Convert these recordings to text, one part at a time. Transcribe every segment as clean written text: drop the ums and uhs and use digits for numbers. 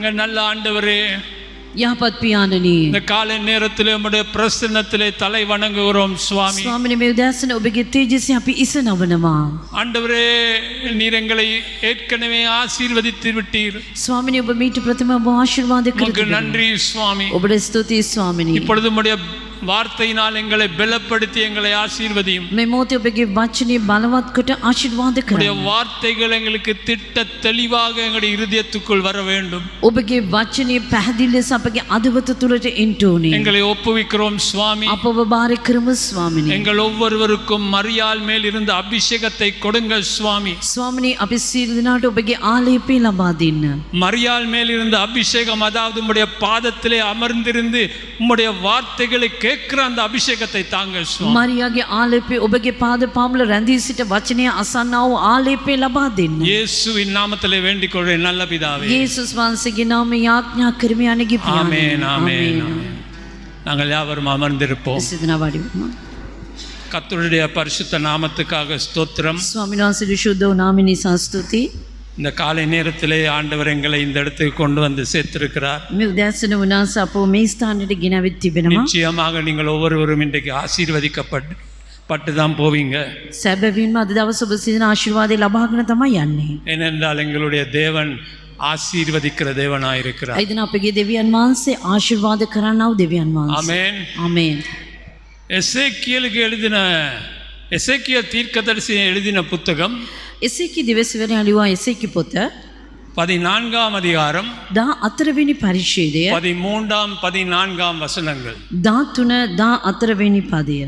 எங்கள் நல்ல ஆண்டவரே, යහපත් පියාණනි, இந்த காலை நேரத்தில் உம்முடைய பிரசன்னத்திலே தலை வணங்குகிறோம் சுவாமி. ස්වාමිනේ මේ උදෑසන ඔබගේ තේජස්සේ අපි ඉස නවනවා. ஆண்டவரே, நீர் எங்களை ஏற்கனவே ஆசீர்வதித்து விட்டீர். ස්වාමිනේ ඔබ මීට ප්‍රථම ආශිර්වාද කර உமக்கு තිබෙනවා. நன்றி சுவாமி. ඔබට ස්තුතියි ස්වාමිනේ. இப்பொழுது உம்முடைய வார்த்தையினால் எங்களை பலப்படுத்தி எங்களை ஆசீர்வதியும். මේ මොහොතේ ඔබගේ වචනේ බලවත් කොට ආශිර්වාද உம்முடைய කරන්න. வார்த்தைகள் எங்களுக்கு திட்ட தெளிவாக எங்களுடைய இருதயத்துக்குள் வர வேண்டும். ඔබගේ වචනේ පැහැදිලි ලෙස අපගේ අදවත තුළට එන්න ඕනේ. எங்களை ஒப்புவிக்கிறோம் சுவாமி. අපව බාර කරමු ස්වාමිනේ. எங்கள் ஒவ்வொருவருக்கும் மரியாள் மேல் இருந்த அபிஷேகத்தை கொடுங்கள் சுவாமி. ස්වාමිනේ අපි සියලු දෙනාට ඔබගේ ආලේපය ලබා දෙන්න. மரியாள் மேல் இருந்த அபிஷேகம், அதாவது உம்முடைய பாதத்திலே அமர்ந்திருந்து உம்முடைய வார்த்தைகளை கேட்கிற அந்த அபிஷேகத்தை தாங்கள் சுவாமி. මරියාගේ ආලේපය ඔබගේ පාද පාමුල රැඳී සිට වචනය අසන්නා වූ ආලේපය ලබා දෙන්න. இயேசுவின் நாமத்திலே வேண்டிக் கொள்கிறேன் நல்ல பிதாவே. යේසුස් වහන්සේගේ නාමයෙන් ආඥා කරමි අනගේ පියාණනි. ஆமென், ஆமென், ஆமென். நாங்கள் யாவரும் அமர்ந்திருப்போம். සිතන වඩි වෙමු. கர்த்தருடைய பரிசுத்த நாமத்துக்காக ஸ்தோத்திரம். ස්වාමීන් වහන්සේගේ ශුද්ධ වූ නාමය නිසා ස්තුතියි. இந்த காலை நேரத்திலே ஆண்டவர் எங்களை இந்த இடத்துக்கு கொண்டு வந்து சேர்த்திருக்கிறார். මේ උදෑසන උනාස අපව මේ ස්ථානයට ගෙනවිත් තිබෙනවා. நிச்சயமாக நீங்கள் ஒவ்வொருவரும் இன்றைக்கு ஆசீர்வதிக்கப்பட்டு தான் போவீங்க. සැබවින්ම අද දවස ඔබ සිටින ආශිර්වාදය ලබාගෙන තමයි යන්නේ. ஏனென்றால் எங்களுடைய தேவன் ஆசீர்வதிக்கிற தேவனாயிருக்கிறார். ඒ දින අපගේ දෙවියන් වහන්සේ ආශිර්වාද කරන්නා වූ දෙවියන් වහන්සේ. ஆமென். ආමේන්. எசேக்கியேலுக்கு எழுதின எசேக்கியேல் தீர்க்கதரிசி எழுதின புத்தகம் එසේකි දිවසවරයා ලියුවා එසේකි පොත 14ஆம் அதிகாரம் 14 වෙනි පරිච්ඡේදය 13 14 வசனங்கள். 13 14 වෙනි පදය.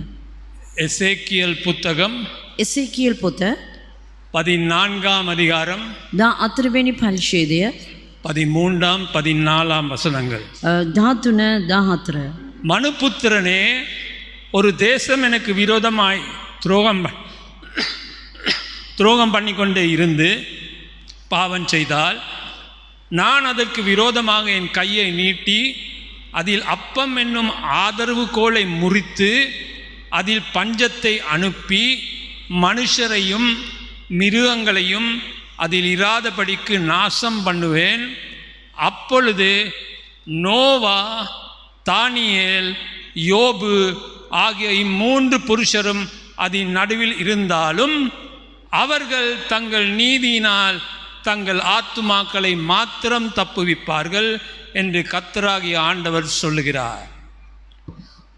எசேக்கியேல் புத்தகம் එසේකියල් පොත 14ஆம் அதிகாரம் 14 වෙනි පරිච්ඡේදය 13 14 வசனங்கள். 13 14. மனுபுத்திரனே, ஒரு தேசம் எனக்கு விரோதமாய் துரோகம் பண்ணிக்கொண்டே இருந்து பாவம் செய்தால் நான் அதற்கு விரோதமாக என் கையை நீட்டி அதில் அப்பம் என்னும் ஆதரவு கோலை முறித்து அதில் பஞ்சத்தை அனுப்பி மனுஷரையும் மிருகங்களையும் அதில் இராதபடிக்கு நாசம் பண்ணுவேன். அப்பொழுது நோவா, தானியேல், யோபு ஆகிய இம்மூன்று புருஷரும் அதன் நடுவில் இருந்தாலும் அவர்கள் தங்கள் நீதியினால் தங்கள் ஆத்துமாக்களை மாத்திரம் தப்புவிப்பார்கள் என்று கர்த்தராகிய ஆண்டவர் சொல்லுகிறார்.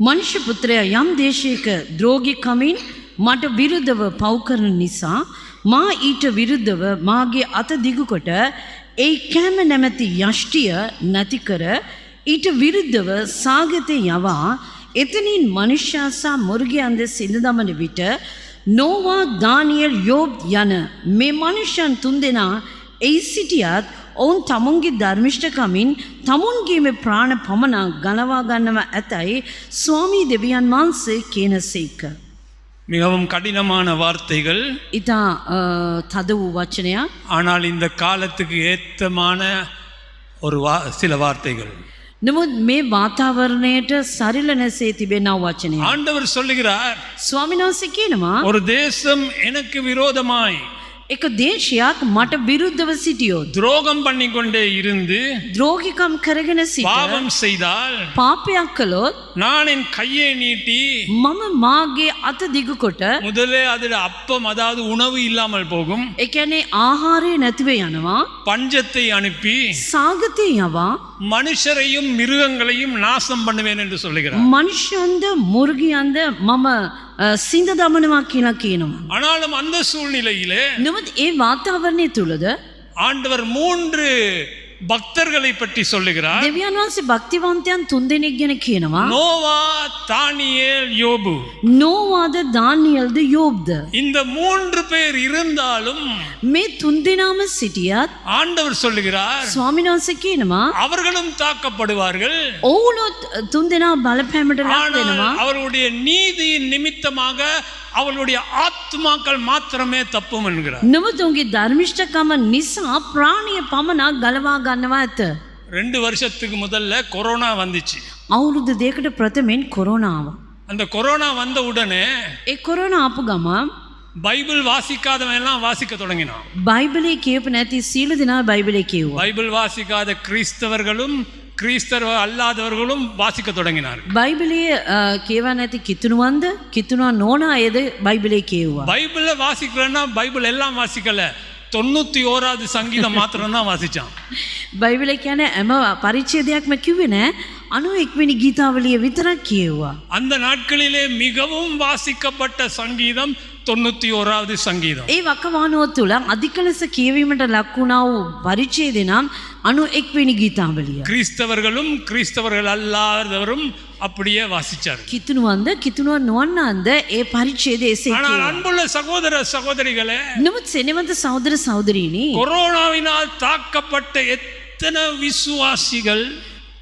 මනුෂ්‍ය පුත්‍රයා යම් දේශයක ද්‍රෝගී කමින් මට විරුද්ධව පව් කරන නිසා මා ඊට විරුද්ධව මාගේ අත දිගුකොට ඒ කෑම නැමැති යෂ්ටිය නැති කර ඊට විරුද්ධව සාගතේ යවා එතනින් මනුෂ්‍යයා සහ මුර්ගයන්ද සිඳ දමන විට නෝවා, දානියල්, යෝබ් යන මේ මනුෂ්‍යයන් තුන්දෙනා එයි සිටියත් ඔවුන් තමුන්ගේ ධර්මිෂ්ඨකමින් තමුන්ගේ මේ ප්‍රාණ පමණක් ගලවා ගන්නව ඇතැයි ස්වාමී දෙවියන් වහන්සේ කියනසේක. மிகவும் கடினமான வார்த்தைகள், ඉතා තද වූ වචනයක්. ஆனால் இந்த காலத்துக்கு ஏத்தமான சில வார்த்தைகள். නමුත් මේ වාතාවරණයට සරිලනසේ තිබෙනා වචනය. ஆண்டவர் சொல்லுகிறார், ස්වාමීන් වහන්සේ කියනවා ஒரு தேசம் எனக்கு விரோதமாய் එක දේශයක් මට විරුද්ධව සිටියොත් துரோகம் பண்ணிக்கொண்டே இருந்து ද්‍රෝගිකම් කරගෙන සිට பாவம் செய்தால் පාපයක් කළොත් நான் என் கையை நீட்டி මම මාගේ අත දිගුකොට முதலே அதில் அப்பம், அதாவது உணவு இல்லாமல் போகும், ඒ කියන්නේ ආහාරය නැතිව යනවා, பஞ்சத்தை அனுப்பி සාගතේ යවා மனுஷரையும் மிருகங்களையும் நாசம் பண்ணுவேன் என்று சொல்லுகிறார். මනුෂ්‍යන්ද මුර්ගියන්ද මම සිඳ දමනවා කියලා කියනවා. ஆனாலும் அந்த சூழ்நிலையிலே නමුත් ඒ වාතාවරණය තුලද ஆண்டவர் 3 பக்தர்களை பற்றி சொல்லுகிறார். දෙවියන් වහන්සේ භක්තිවන්තයන් 3 දෙනෙක් ගැන කියනවා. நோவா, தானியேல், யோபு. නෝවාද, දානියල්ද, යෝබ්ද. இந்த 3 பேர் இருந்தாலும் මේ 3 දෙනාම සිටියත් ஆண்டவர் சொல்லுகிறார், ස්වාමීන් වහන්සේ කියනවා அவர்களும் தாக்கப்படுவார்கள், ඔවුනොත් 3 දෙනා බලපෑමට ලක් ஆனால் වෙනවා. அவர்களுடைய நீதியின் நிமித்தமாக அவர்களுடைய ஆத்மாக்கள் மாத்திரமே தப்பும் என்கிறார். නමුත් උන්ගේ ධර්මිෂ්ඨකම නිසා ප්‍රාණීය පමණක් ගලවා ගන්නවා ඇත. 2 வருஷத்துக்கு முதல்ல கொரோனா வந்துச்சு. අවුරුදු 2කට ප්‍රථමයෙන් කොරෝනාව. அந்த கொரோனா வந்த உடனே ඒ කොරෝනා ආපු ගමන් பைபிள் வாசிக்காதவன் எல்லாம் வாசிக்க தொடங்கினான். බයිබලේ කියපු නැති සියලු දෙනා බයිබලේ කියුවා. பைபிள் வாசிக்காத கிறிஸ்தவர்களும் கிறிஸ்தவ அல்லாதவர்களும் வாசிக்க தொடங்கினார்கள். බයිබලේ කියවා නැති කිතුණුවන්ද කිතුණුවා නොවන අයද බයිබලේ කියුවා. பைபிள வாசிக்கிறேன்னா பைபிள் எல்லாம் வாசிக்கல, 91வது சங்கீதம் மாத்திரம் தான் வாசிச்சான். බයිබලේ කියන්නේ හැම පරිච්ඡේදයක්ම කිව්වේ නෑ, 91 වෙනි ගීතාවලිය විතරක් කියුවා. அந்த நாட்களிலே மிகவும் வாசிக்கப்பட்ட சங்கீதம் 91வது சங்கீதம். ඒ වකවානුව තුළ අධික ලෙස කියවීමට ලක් වුණා වූ පරිච්ඡේදය නම් 91 වෙනි ගීතාවලිය. கிறிஸ்தவர்களும் கிறிஸ்தவர்கள் அல்லாதவரும் அப்படியே வாசிச்சார். කිතුණුවන්ද කිතුණුව නොවන්නන්ද ඒ පරිච්ඡේදය එසේ ஆனால் කියුවා. அன்புள்ள சகோதர சகோதரிகளே, නමුත් සෙනෙවන්ත සහෝදර සහෝදරීනි, கொரோனாவினால் தாக்கப்பட்ட எத்தனை விசுவாசிகள்,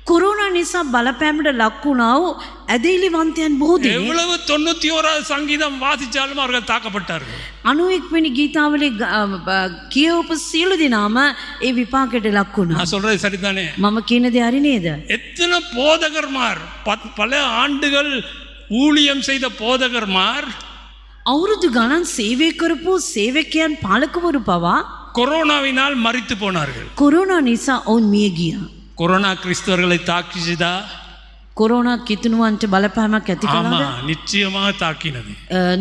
කොරෝනා නිසා බලපෑමට ලක් වුණා වූ ඇදහිලිවන්තයන් බොහෝ දෙනෙක් எவ்வளவு 91வது சங்கீதம் வாசிச்சாலும் அவர்கள் தாக்கப்பட்டார்கள். 91 වෙනි ගීතාවලිය කියවපු සියලු දෙනාම ඒ විපාකයට ලක් වුණා. நான் சொல்றது சரிதானே? මම කියන දේ හරි නේද? எத்தனை போதகர்மார், பல ஆண்டுகள் ஊழியம் செய்த போதகர்மார் අවුරුදු ගණන් සේවය කරපු සේවකයන් පාලකවරු පවා கொரோனாவினால் மரித்து போனார்கள். කොරෝනා නිසා ඔවුන් මිය ගියා. கொரோனா கிறிஸ்தவர்களை தாக்கிச்சுதா? කොරෝනා කිතුණුවන්ට බලපෑමක් ඇති ஆமா, කළාද? நிச்சயமாக தாக்கினது.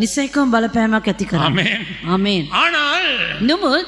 නිසයිකම බලපෑමක් ඇති කළා. ஆமென். ආමේන්. ஆனால் නමුත්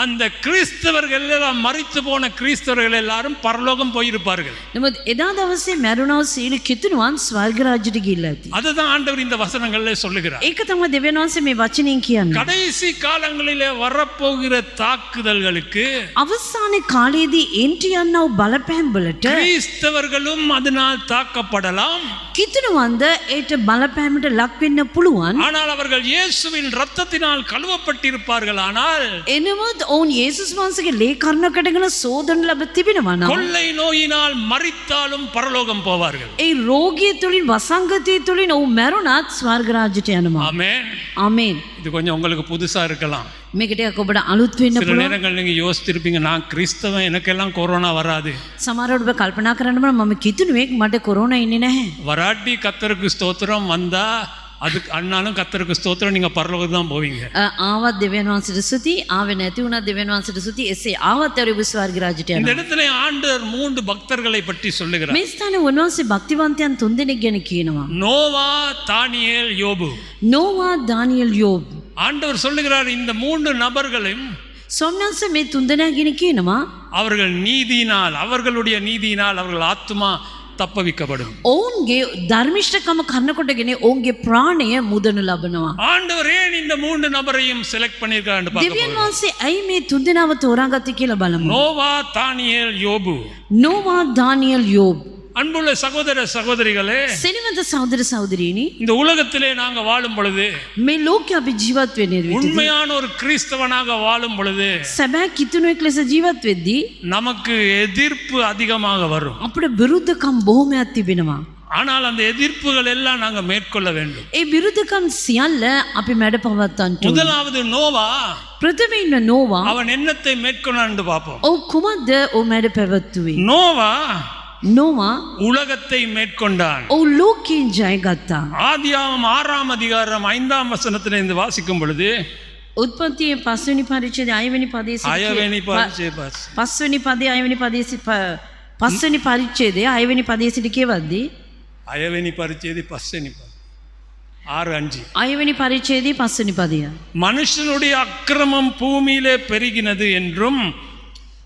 அந்த கிறிஸ்தவர்கள் எல்லாம், மரித்து போன கிறிஸ்தவர்கள் எல்லாரும் பரலோகம் போயிருப்பார்கள். නමුත් එදා දවසේ මැරුණව සීල කිතුණුවන් ස්වර්ග රාජ්‍යයට ගිහිල්ලා ඇති. அதுதான் ஆண்டவர் இந்த வசனங்களிலே சொல்லுகிறார். ඒක තමයි දෙවියන් වහන්සේ මේ වචنين කියන්නේ. கடைசி காலங்களிலே வரப்போகிற தாக்குதல்களுக்கு අවසාන කාලයේදී එන්ටි යන්නව බලපෑම් වලට கிறிஸ்தவர்களும் அதனால் தாக்கப்படலாம். කිතුණුවන්ද ඒට බලපෑමට ලක් වෙන්න පුළුවන්. ஆனால் அவர்கள் இயேசுவின் இரத்தத்தினால் கழுவப்பட்டிருப்பார்கள். ஆனால் එනමුත් ඔවුන් යේසුස් වහන්සේගේ ලේ කර්ණකටගෙන සෝදන ලැබ තිබෙනවා නම් கொள்ளை நோயினால் மரித்தாலும் பரலோகம் போவார்கள். ඒ රෝගිය තුලින් වසංගතය තුලින් ඔවුන් මැරුණත් ස්වර්ග රාජ්‍යයට යනවා. ஆமென். ආමේන්. இது கொஞ்சம் உங்களுக்கு புதுசா இருக்கலாம். මේක ටිකක් ඔබට අලුත් වෙන්න சில පුළුවන්. நேரங்கள் நீங்க யோசித்திருப்பீங்க, நான் கிறிஸ்தவன், எனக்கெல்லாம் கொரோனா வராது. සමහරවිට ඔබ කල්පනා කරන්න බෑ මම කිතුණුවෙක් මට කොරෝනා ඉන්නේ නැහැ. வராட்டி கர்த்தருக்கு ஸ்தோத்திரம், வந்தா அதுக்கு அண்ணாலும் கர்த்தருக்கு ஸ்தோத்திரம், நீங்க பரலோகம் தான் போவீங்க. ආවත් දෙවියන් වහන්සේට ස්තුති, ආවේ නැති වුණත් දෙවියන් වහන්සේට ස්තුති. එසේ ආවත් ඔබ ස්වර්ග රාජ්‍යයට இந்த යනවා. இடத்துல ஆண்டவர் 3 பக்தர்களை பற்றி சொல்லுகிறார். මේ ස්ථානයේ උන්වහන්සේ භක්තිවන්තයන් 3 දෙනෙක් ගැන කියනවා. நோவா, தானியேல், யோபு. නෝවා, දානියෙල්, යෝබ්. ஆண்டவர் சொல்லுகிறார், இந்த 3 நபர்களும் සොම්නන්ස මේ 3 දෙනා ගැන කියනවා அவர்கள் நீதியினால், அவர்களுடைய நீதியினால் அவர்கள் ஆத்துமா தப்பவிக்கப்படும். ඔවුන්ගේ ධර්මිෂ්ඨකම කන්නකොටගෙන ඔවුන්ගේ ප්‍රාණය මුදනු ලබනවා. ஆண்டவர் ஏன் இந்த 3 நபரையும் செலக்ட் பண்ணிருக்காருன்னு பார்க்க දෙවියන් போறோம். වහන්සේ ඇයි මේ 3 දෙනාව තෝරාගත්තේ කියලා බලමු. நோவா, தானியேல், யோபு. නෝවා, දානියෙල්, යෝබ්. அன்புள்ள சகோதர சகோதரிகளே, සෙනවන්ත සහෝදර සහෝදරීනි, இந்த உலகத்திலே நாங்க வாழும் பொழுது, මේ ලෝකේ අපි ජීවත් වෙන්නේ විදිහට உண்மையான ஒரு கிறிஸ்தவனாக வாழும் பொழுது සැබෑ කිතුණුවෙක් ලෙස ජීවත් වෙද්දී நமக்கு எதிர்ப்பு அதிகமாக வரும். අපිට විරුද්ධකම් බොහොමයක් තිබෙනවා. ஆனால் அந்த எதிர்ப்புகள் எல்லாம் நாங்க மேற்கொள்ள வேண்டும். ඒ විරුද්ධකම් සියල්ල අපි මැඩ පවත්වන්න ඕනේ. முதலாவது நோவா, ප්‍රථමයෙන්ම නෝවා அவன் என்னத்தை மேற்கொண்டான்னு பார்ப்போம். ඔව් කුමක්ද ඔව් මැඩ පැවැත්තුවේ? நோவா නෝවා உலகத்தை மேற்கொண்டான். ඔව් ලෝකයෙන් ජයගත්තා. ஆதியாகமம் 6ஆம் அதிகாரம் 5ஆம் வசனத்திலிருந்து வாசிக்கும் பொழுது, උත්පත්තියේ 5 වෙනි පරිච්ඡේදයේ 6 වෙනි පදයේ සිට 5 වෙනි පරිච්ඡේදය 5 වෙනි පදයේ 6 වෙනි පදයේ සිට 5 වෙනි පරිච්ඡේදයේ 6 වෙනි පදයේ සිට කියවද්දී 5 වෙනි පරිච්ඡේදය 5 වෙනි පද 6:5 6 වෙනි පරිච්ඡේදයේ 5 වෙනි පදය. மனுஷனுடைய அக்கிரமம் பூமியிலே பெருகினது என்றும்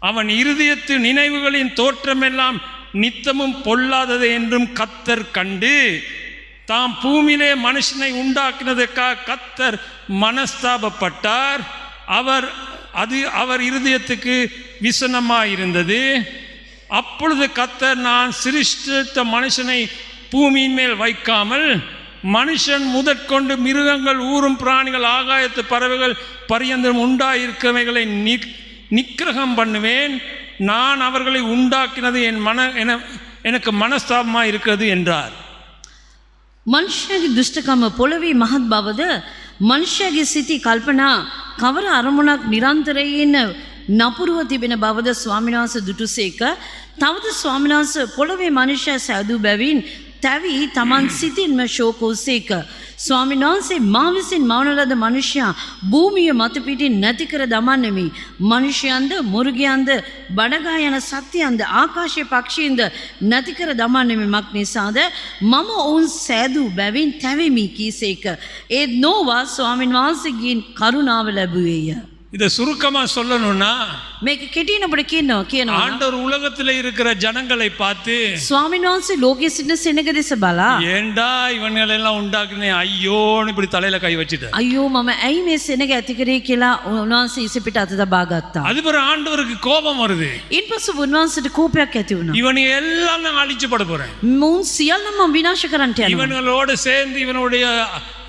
அவன் இருதயத்து நினைவுகளின் தோற்றமெல்லாம் நித்தமும் பொல்லாதது என்றும் கர்த்தர் கண்டு, தாம் பூமியிலே மனுஷனை உண்டாக்கினதற்காக கர்த்தர் மனஸ்தாபப்பட்டார். அவர் இருதயத்துக்கு விசனமாயிருந்தது. அப்பொழுது கர்த்தர், நான் சிருஷ்டித்த மனுஷனை பூமியின் மேல் வைக்காமல் மனுஷன் முதற்கொண்டு மிருகங்கள், ஊரும் பிராணிகள், ஆகாயத்து பறவைகள் பரியந்தம் உண்டாயிருக்கவைகளை நிக்கிரகம் பண்ணுவேன். நான் அவர்களை உண்டாக்கினது எனக்கு மனஸ்தாபமாக இருக்கிறது என்றார். මනුෂ්‍යයාගේ දුෂ්ටකම පොළවේ මහත් බවද, මනුෂ්‍යයාගේ සිතී කල්පනා කවර අරමුණක් නිරන්තරයෙන් නපුරුව තිබෙන බවද ස්වාමීන් වහන්සේ දුටුසේක. තවද ස්වාමීන් වහන්සේ පොළවේ මනුෂ්‍යයා සෑදූ බැවින් තැවි තමන් සිතින්ම ශෝකෝසේක. ස්වාමීන් වහන්සේ මා විසින් මවන ලද මනුෂ්‍යයා භූමිය මත පිටින් නැති කර දමන්නෙමි. මනුෂ්‍යයන්ද මුර්ගයන්ද බඩගා යන සත්‍යයන්ද ආකාශයේ පක්ෂීන්ද නැති කර දමන්නෙමි. මක් නිසාද මම ඔවුන් සෑදූ බැවින් තැවෙමි කීසේක. ඒත් නෝවා ස්වාමීන් වහන්සේගෙන් කරුණාව ලැබුවේය. இதை சுருக்கமா சொல்லணும்னா මේක කෙටියෙන් අපිට කියනවා ஆண்டவர் உலகத்துல இருக்கிற ஜனங்களை பார்த்து ස්වාමීන් වහන්සේ ලෝකයේ සිටින සෙනග දෙස බලා ஏண்டா இவங்களை எல்லாம் உண்டாக்குனே ஐயோன்னு இப்படி தலையில கை வச்சுட்டு අයියෝ මම ඇයි මේ සෙනග ඇති කරේ කියලා උන්වහන්සේ ඉසිපිට අත දබා ගත්තා. அது பிறகு ஆண்டவருக்கு கோபம் வருது. ඉන්පසු උන්වහන්සේට කෝපයක් ඇති වුණා. இவனை எல்லாம் நான் அழிச்சு போட போறேன். මුන් සියල්ලම මම විනාශ කරන්නට යනවා. இவங்களோட சேர்ந்து இவனுடைய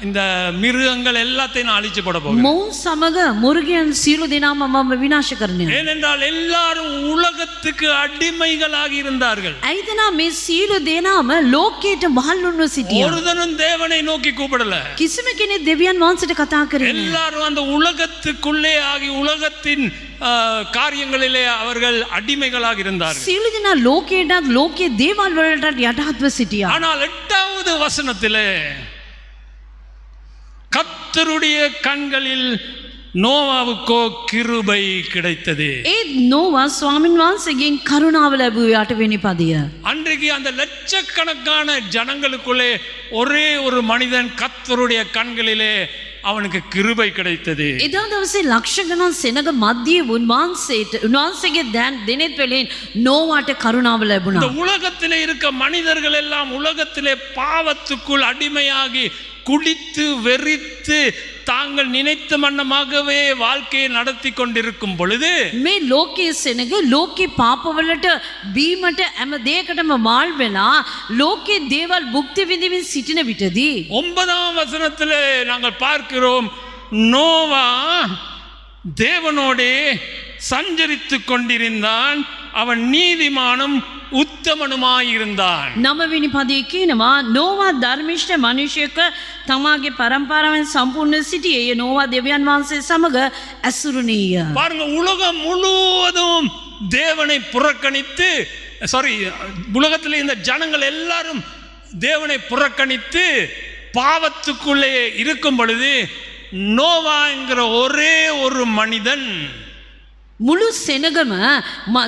இந்த மிருகங்கள் எல்லாத்தையும் நான் அழிச்சு போட போகிறேன். මොවුන් සමග මුර්ගයන් සියලු දෙනාම මම විනාශ කරනවා. ஏனென்றால் எல்லாரும் உலகத்துக்கு அடிமைகளாக இருந்தார்கள். ඇයිදනා මේ සියලු දෙනාම ලෝකයට වහල්ුණු සිටියා. ஒருதனும் தேவனை நோக்கி கூப்பிடல. කිසිම කෙනෙක් දෙවියන් වහන්සේට කතා කරේ නැහැ. எல்லாரும் அந்த உலகத்துக்குள்ளே ஆகி உலகத்தின் காரியங்களிலே அவர்கள் அடிமைகளாக இருந்தார்கள். සියලු දෙනා ලෝකයටත් ලෝකයේ දේවල් වලට යටහත්ව සිටියා. ஆனால் 8வது வசனத்திலே கர்த்தருடைய கண்களில் நோவாவுக்கோ கிருபை கிடைத்தது. ඒ නෝවා ස්වාමින් වහන්සේගෙන් කරුණාව ලැබුවේ 8 වෙනි පදය. அன்றைக்கு அந்த லட்சக்கணக்கான ஜனங்களுக்குள்ளே ஒரே ஒரு மனிதன் கர்த்தருடைய கண்களிலே அவனுக்கு கிருபை கிடைத்தது. එදා දවසේ ලක්ෂ ගණන් සෙනග මැදියේ උන්වහන්සේගේ දෙනෙත් වලින් නෝවාට කරුණාව இந்த ලැබුණා. உலகத்திலே இருக்க மனிதர்கள் எல்லாம் உலகத்திலே பாவத்துக்குள் அடிமையாகி குடித்து வெறித்து தாங்கள் நினைத்த மன்னமாகவே வாழ்க்கையை நடத்தி கொண்டிருக்கும் பொழுது මේ ලෝකයේ සෙනග ලෝකේ පාපවලට බීමට හැම දෙයකටම මාල් වෙලා ලෝකේ දේවල් භුක්ති විඳින්න සිටින විටදී 9ஆம் வசனத்திலே நாங்கள் பார்க்கிறோம் நோவா தேவனோடே சஞ்சரித்து கொண்டிருந்தான். அவன் நீதிமானும் උත්තමනුමාயிருந்தான். 9 වෙනි පදයේ කියනවා නෝවා ධර්මිෂ්ඨ මනුෂ්‍යක තමාගේ පරම්පරාවෙන් සම්පූර්ණ සිටියේ. නෝවා දෙවියන් වහන්සේ සමග ඇසුරුණීය. பாருங்க, உலகம் முழுவதும் தேவனை புறக்கணித்து உலகத்தில் இந்த ஜனங்கள் எல்லாரும் தேவனை புறக்கணித்து பாவத்துக்குள்ளே இருக்கும் பொழுது நோவா என்கிற ஒரே ஒரு மனிதன் මුළු සෙනගම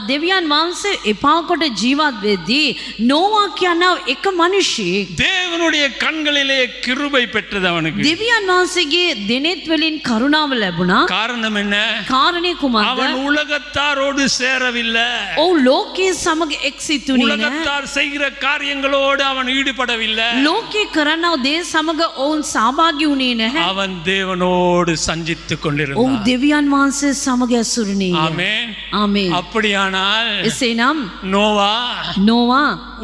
දෙවියන් වහන්සේ එපා කොට ජීවත් වෙද්දී නෝවා කියනා එක මිනිහෙක් தேவனுடைய கண்களிலே கிருபை பெற்றது அவனுக்கு. දෙවියන් වහන්සේගේ දෙනෙත් වලින් කරුණාව ලැබුණා. காரணம் என்ன? කාරණේ කුමක්ද? அவன் உலகத்தாரோடு சேரவில்லை. ඔව් ලෝකයේ සමග එක්සිතුනේ නැහැ. உலகத்தார் செய்கிற காரியங்களோடு அவன் ஈடுபடவில்லை. ලෝකේ කරනව දේ සමග ඔවුන් සහභාගී වුණේ නැහැ. அவன் தேவனோடு சஞ்சித்துக் ඔව් கொண்டிருந்தான். දෙවියන් වහන්සේ සමග ඇසුරුනේ. ஆமென். ආමේන්. அப்படியானால் එසේනම් நோவா නෝවා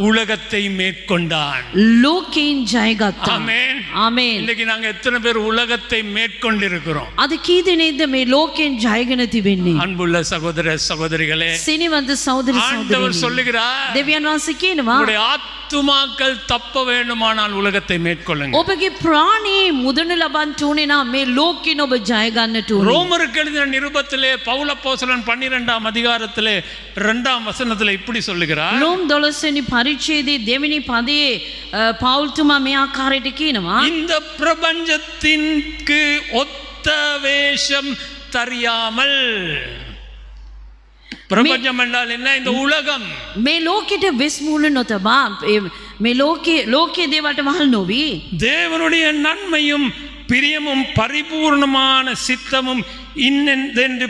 உலகத்தை மேற்கொண்டான். ලෝකයෙන් ජයගත්තා. ஆமென். ආමේන්. இன்னைக்கு நாங்க எத்தனை பேர் உலகத்தை மேற்கொண்டிருக்கிறோம்? අද කී දෙනෙක්ද මේ ලෝකයෙන් ජයගෙන තිබෙන්නේ? அன்புள்ள சகோதர சகோதரிகளே, සිනිවන්ත සහෝදර ஆண்டவர் සහෝදරියනි. சொல்லுகிறார், දෙවියන් වහන්සේ කියනවා உங்களுடைய ஆத்துமாக்கள் தப்ப வேண்டுமானால் உலகத்தை மேற்கொள்ளுங்க. ඔබගේ ප්‍රාණයේ මුදන ලබන්න ඕනේ නම් මේ ලෝකෙන් ඔබ ජය ගන්නට ඕනේ. ரோமருக்கு எழுதின நிருபத்திலே பவுல் அப்போஸ்தலன் 12ஆம் அதிகாரத்திலே 2ஆம் வசனத்திலே இப்படி சொல்லுகிறார், රෝම් 12 වෙනි පරිච්ඡේදයේ දෙවෙනි පදයේ පෞල්තුමා මේ ආකාරයට කියනවා இந்த பிரபஞ்சத்திற்கு ஒத்த வேஷம் தெரியாமல். பிரபஞ்சம் என்றால் என்ன? இந்த உலகம். මේ ලෝකෙට වෙස් මූල නොතබා මේ ලෝකයේ දේවල්ට වහල් නොවි தேவனுடைய நன்மையும் பிரியமும் பரிபூர்ணமான சித்தமும் இன்னென்று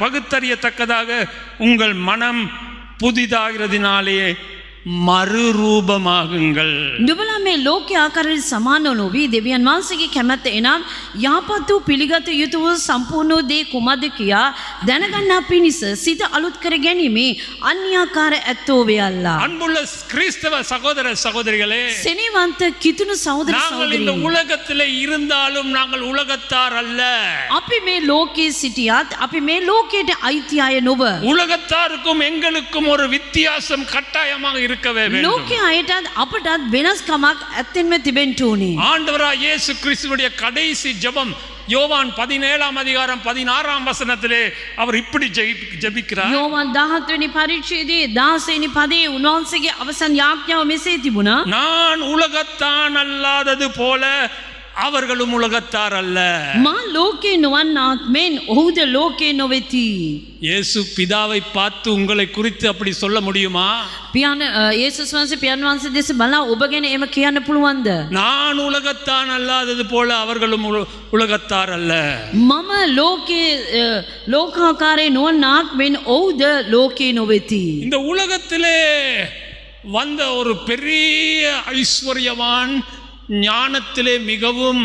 பகுத்தறியத்தக்கதாக உங்கள் மனம் புதிதாகிறதினாலே மறுரூபமாகுங்கள். නුඹලා මේ ලෝකයේ ආකාරයට සමාන නොවි දෙවියන් වහන්සේගේ කැමැත්ත එනම් යහපත් වූ පිළිගත යුතු වූ සම්පූර්ණ වූ දේ කුමක්ද කියා දැනගන්නා පිණිස සිත අලුත් කර ගැනීමේ අන්‍යාකාර ඇත්තෝ වේල්ලා. அன்புள்ள கிறிஸ்தவ சகோதர சகோதரிகளே, සෙනෙවන්ත කිතුණු සහෝදර நாங்கள் இந்த සහෝදරියනි உலகத்திலே இருந்தாலும் நாங்கள் உலகத்தார் அல்ல. අපි මේ ලෝකයේ සිටියත් අපි මේ ලෝකයට අයිති අය නොව உலகத்தாருக்கும் எங்களுக்கும் ஒரு வித்தியாசம் கட்டாயமாக இருக்கவே வேண்டும். ලෝකයේ අයටත් අපටත් වෙනස්කමක් ඇත්තෙන්ම තිබෙන්න ඕනේ. ஆண்டவராகிய இயேசு கிறிஸ்துவுடைய கடைசி ஜெபம் யோவான் 17ஆம் அதிகாரம் 16ஆம் வசனத்திலே அவர் இப்படி ஜெபிக்கிறார். යෝවන් 17 වෙනි පරිච්ඡේදයේ 16 වෙනි පදයේ උන්වහන්සේගේ අවසන් යාඥාව මෙසේ තිබුණා. நான் உலகத்தான் அல்லாதது போல அவர்களும் உலகத்தார் அல்ல. මා ලෝකේ නොවන්නාක් මෙන් ඔහුද ලෝකේ නොවෙති. இயேசு பிதாவை பார்த்து உங்களை குறித்து அப்படி சொல்ல முடியுமா? යේසුස් වහන්සේ පියාණන් වහන්සේ දෙස බලා ඔබ ගැන එහෙම කියන්න පුළුවන්ද? நான் உலகத்தான் அல்லாதது போல அவர்களும் உலகத்தார் அல்ல. මම ලෝකේ ලෝකාකාරේ නොවන්නාක් මෙන් ඔහුද ලෝකේ නොවෙති. இந்த உலகத்திலே வந்த ஒரு பெரிய ஐஸ்வர்யவான், ஞானத்திலே மிகவும்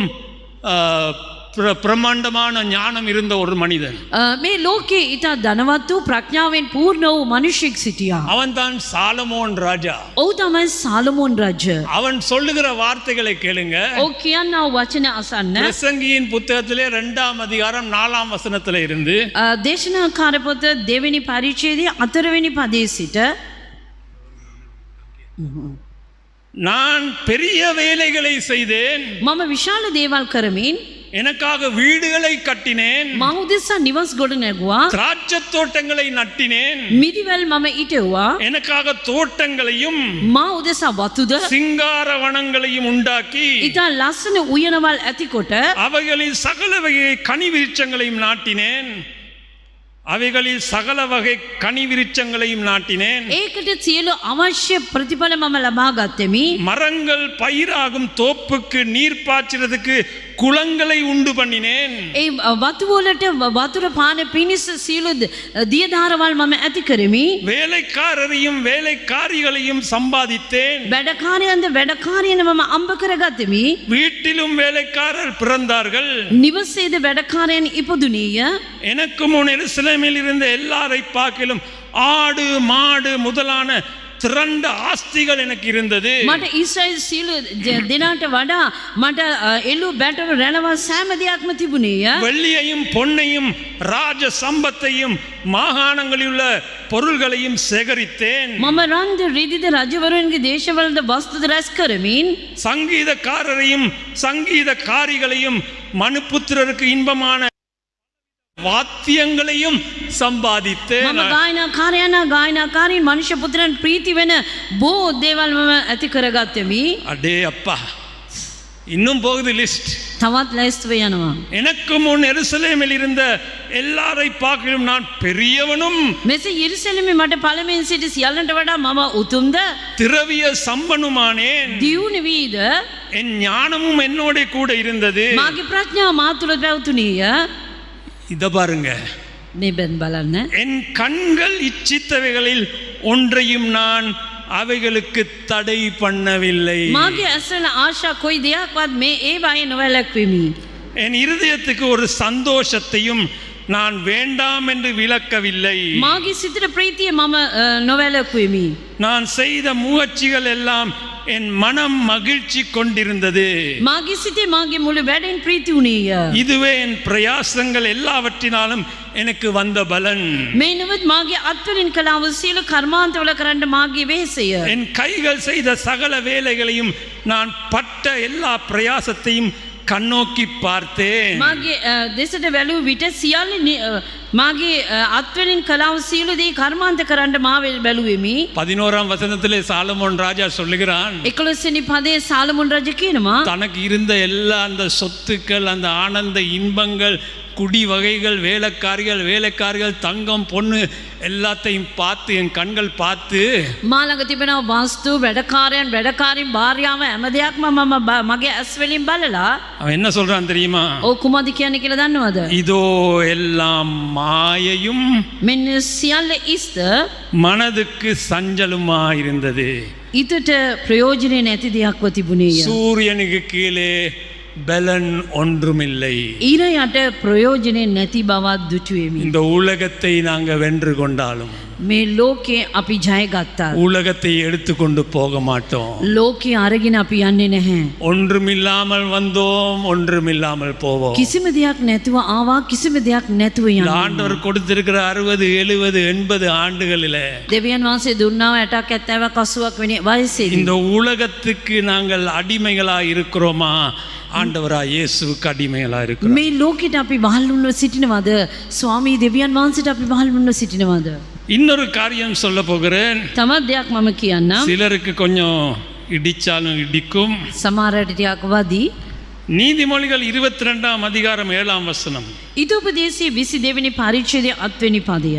பிரமாண்டமான ஞானம் இருந்த ஒரு மனிதன். මේ ලෝකේ ඊට ධනවත් වූ ප්‍රඥාවෙන් පූර්ණ වූ මනුෂ්‍යෙක් සිටියා. அவன் தான் சாலமோன் ராஜா. ඔහු තමයි සාලමෝන් රජ. அவன் சொல்லுகிற வார்த்தைகளை கேளுங்க. ඔහු කියනා වචන අසන්න. பிரசங்கியின் புத்தகத்திலே 2ஆம் அதிகாரம் 4ஆம் வசனத்திலே இருந்து දේශනාකාර පොත 2 වෙනි පරිච්ඡේදයේ 4 වෙනි පදයේ සිට நான் பெரிய வேலைகளை செய்தேன், මම විශාල දේවල් කරමින් எனக்காக வீடுகளை கட்டினேன், මා උදෙසා නිවස් ගොඩ නැගුවා, திராட்சைத் தோட்டங்களை நட்டினேன், මිරිවැල් මම ඊටෙව්වා, எனக்காக தோட்டங்களையும் මා උදෙසා වතුද சிங்கார வனங்களையும் உண்டாக்கி ඊට ලස්සන උයනවල් ඇතිකොට அவைகளில் சகல வகை கனி விருட்சங்களையும் நாட்டினேன், அவைகளில் சகல வகை கனி விருட்சங்களையும் நாட்டினேன். ඒකට සියලු අවශ්‍ය ප්‍රතිඵල මම ලබා ගත්තෙමි. மரங்கள் பயிராகும் தோப்புக்கு நீர் பாய்ச்சறதுக்கு குளங்களை உண்டு பண்ணினேன். ඒ වතු වලට වතුර පාන පිණිස සියලු දියධාරවල් මම ඇති කරමි. வேலைக்காரரையும் வேலைக்காரிகளையும் சம்பாதித்தேன். වැඩකාරයන්ද වැඩකාරියන මම අම්බ කරගත්තෙමි. வீட்டிலும் வேலைக்காரர் பிறந்தார்கள். නිවසේද වැඩකාරයන් ඉපදුනීය. எனக்கு முன் எருசலேமில் இருந்த எல்லாரை பார்க்கிலும் ஆடு மாடு முதலான திரண்ட ஆஸ்திகள் எனக்கு இருந்தது. මට ඊශ්‍රායෙල් සියලු දිනාට වඩා මට එළු බැටළු රැළවල් සෑම දෙයක්ම තිබුණේය. வெள்ளியையும் பொன்னையும் ராஜ சம்பத்தையும் மாகாணங்களில் உள்ள பொருள்களையும் சேகரித்தேன். මම රන්ද රිදිද රජවරුන්ගේ දේශවලද වස්තුද රැස් කරමින් சங்கீதக்காரரையும் சங்கீதக்காரிகளையும் மனுபுத்திரருக்கு இன்பமான வாத்தியங்களையும் சம்பாதித்தேன். මම ගායනාකාරයන් ගායනාකාරීන් මනුෂ්‍ය පුත්‍රයන් ප්‍රීති වෙන බොහෝ දේවල් මම ඇති කරගත්තෙමි. அடே அப்பா, இன்னும் போகுது லிஸ்ட். තවත් ලැස්තිව යනවා. எனக்கு முன் எருசலேமில் இருந்த எல்லாரை பார்க்கிலும் நான் பெரியவனும் මෙසේ යෙරුසලමේ මට පළමුවෙන් සිටි සියල්ලන්ට වඩා මම උතුම්ද திரவிய சம்பனுமானேன். දියුණු වීද என் ஞானமும் என்னோட கூட இருந்தது. මාගේ ප්‍රඥාව මා තුළ පැවතුණීය. இத பாருங்க, මේ බෙන් බලන්න. என் கண்கள் இச்சித்தவைகளில் ஒன்றையும் நான் அவைகளுக்கு தடை பண்ணவில்லை. මාගේ ඇස්වල ආශා කොයි දෙයක්වත් මේ ඒවායේ නොවැළැක්වෙමි. என் இருதயத்துக்கு ஒரு சந்தோஷத்தையும் நான் வேண்டாம் என்று விலக்கவில்லை. මාගේ සිතට ප්‍රීතිය මම නොවැළැක්වෙමි. நான் செய்த முயற்சிகள் எல்லாம் என் மனம் மகிழ்ச்சி கொண்டிருந்தது. මාගේ සිතේ මාගේ මුළු වැඩෙන් ප්‍රීති වුණේය. இதுவே என் பிரயாசங்கள் எல்லாவற்றினாலும் எனக்கு வந்த பலன். මේ නමුත් මාගේ අත්වලින් කළා වූ සියලු කර්මාන්තවල කරන්න මාගේ වෙහෙසය. என் கைகள் செய்த சகல வேலைகளையும் நான் பட்ட எல்லா பிரயாசத்தையும் கண்ணோக்கி பார்த்தேன். මාගේ දෙසට වැළූ විට සියල්ල මාගේ අත්වලින් කළා වූ සියලු දේ කර්මාන්ත කරන්න මා බැලුවෙමි. 11ஆம் வசனத்திலே சாலமோன் ராஜா சொல்லுகிறான், 11 වෙනි පදයේ සාලමෝන් රජ කියනවා தனக்கு இருந்த எல்லா அந்த சொத்துக்கள், அந்த ஆனந்த இன்பங்கள், குடி வகைகள், வேலைக்காரிகள், தங்கம் பொண்ணு எல்லாத்தையும் பார்த்து என் கண்கள் பார்த்து මා ළඟ තිබෙන වස්තු වැඩකාරයන් භාර්යාව හැම දෙයක්ම මම මගේ ඇස් වලින් බලලා அவன் என்ன சொல்றான் தெரியுமா? ඔව් කුමද කියන්නේ කියලා දන්නවද? இதோ எல்லாம் மாயையும் මෙන්න සියල්ල ඉස්ත மனதுக்கு சஞ்சலமா இருந்தது. ඊටට ප්‍රයෝජනෙ නැති දෙයක්ව තිබුණේය. சூரியனுக்கு கீழே பலன் ஒன்றுமில்லை. ඊර යට ප්‍රයෝජනෙ නැති බවක් දුටුවෙමි. இந்த உலகத்தை நாங்க வென்று கொண்டாலும் මේ ලෝකේ අපි ජය ගත්තා. உலகத்தை எடுத்துக்கொண்டு போக மாட்டோம். ලෝකේ අරගෙන අපි යන්නේ නැහැ. ஒன்றுமில்லாமல் வந்தோம், ஒன்றுமில்லாமல் போவோம். කිසිම දෙයක් නැතුව ආවා, කිසිම දෙයක් නැතුව இந்த යනවා. ஆண்டவர் கொடுத்திருக்கிற 60 70 80 ஆண்டுகளிலே දෙවියන් වහන්සේ දුන්නාව 60ක් 70ක් 80ක් වෙන වයසේදී இந்த உலகத்துக்கு நாங்கள் அடிமைகளா இருக்கிறோமா? ஆண்டவரா இயேசுவுக்கு அடிமைகளா இருக்கிறோம். මේ ලෝකෙට අපි වහල්ුණව සිටිනවද? ස්වාමී දෙවියන් වහන්සේට අපි වහල්ුණව සිටිනවද? இன்னொரு காரியம் சொல்ல போகிறேன். තවත් දෙයක් මම කියන්නම්. சிலருக்கு கொஞ்சம் இடிச்சாலும் இடிக்கும். සමහරට ටිකක් වදී. நீதிமொழிகள் 22ஆம் அதிகாரம் 7ஆம் வசனம். ඊතෝපදේශයේ 22 වෙනි පරිච්ඡේදයේ 8 වෙනි පදය.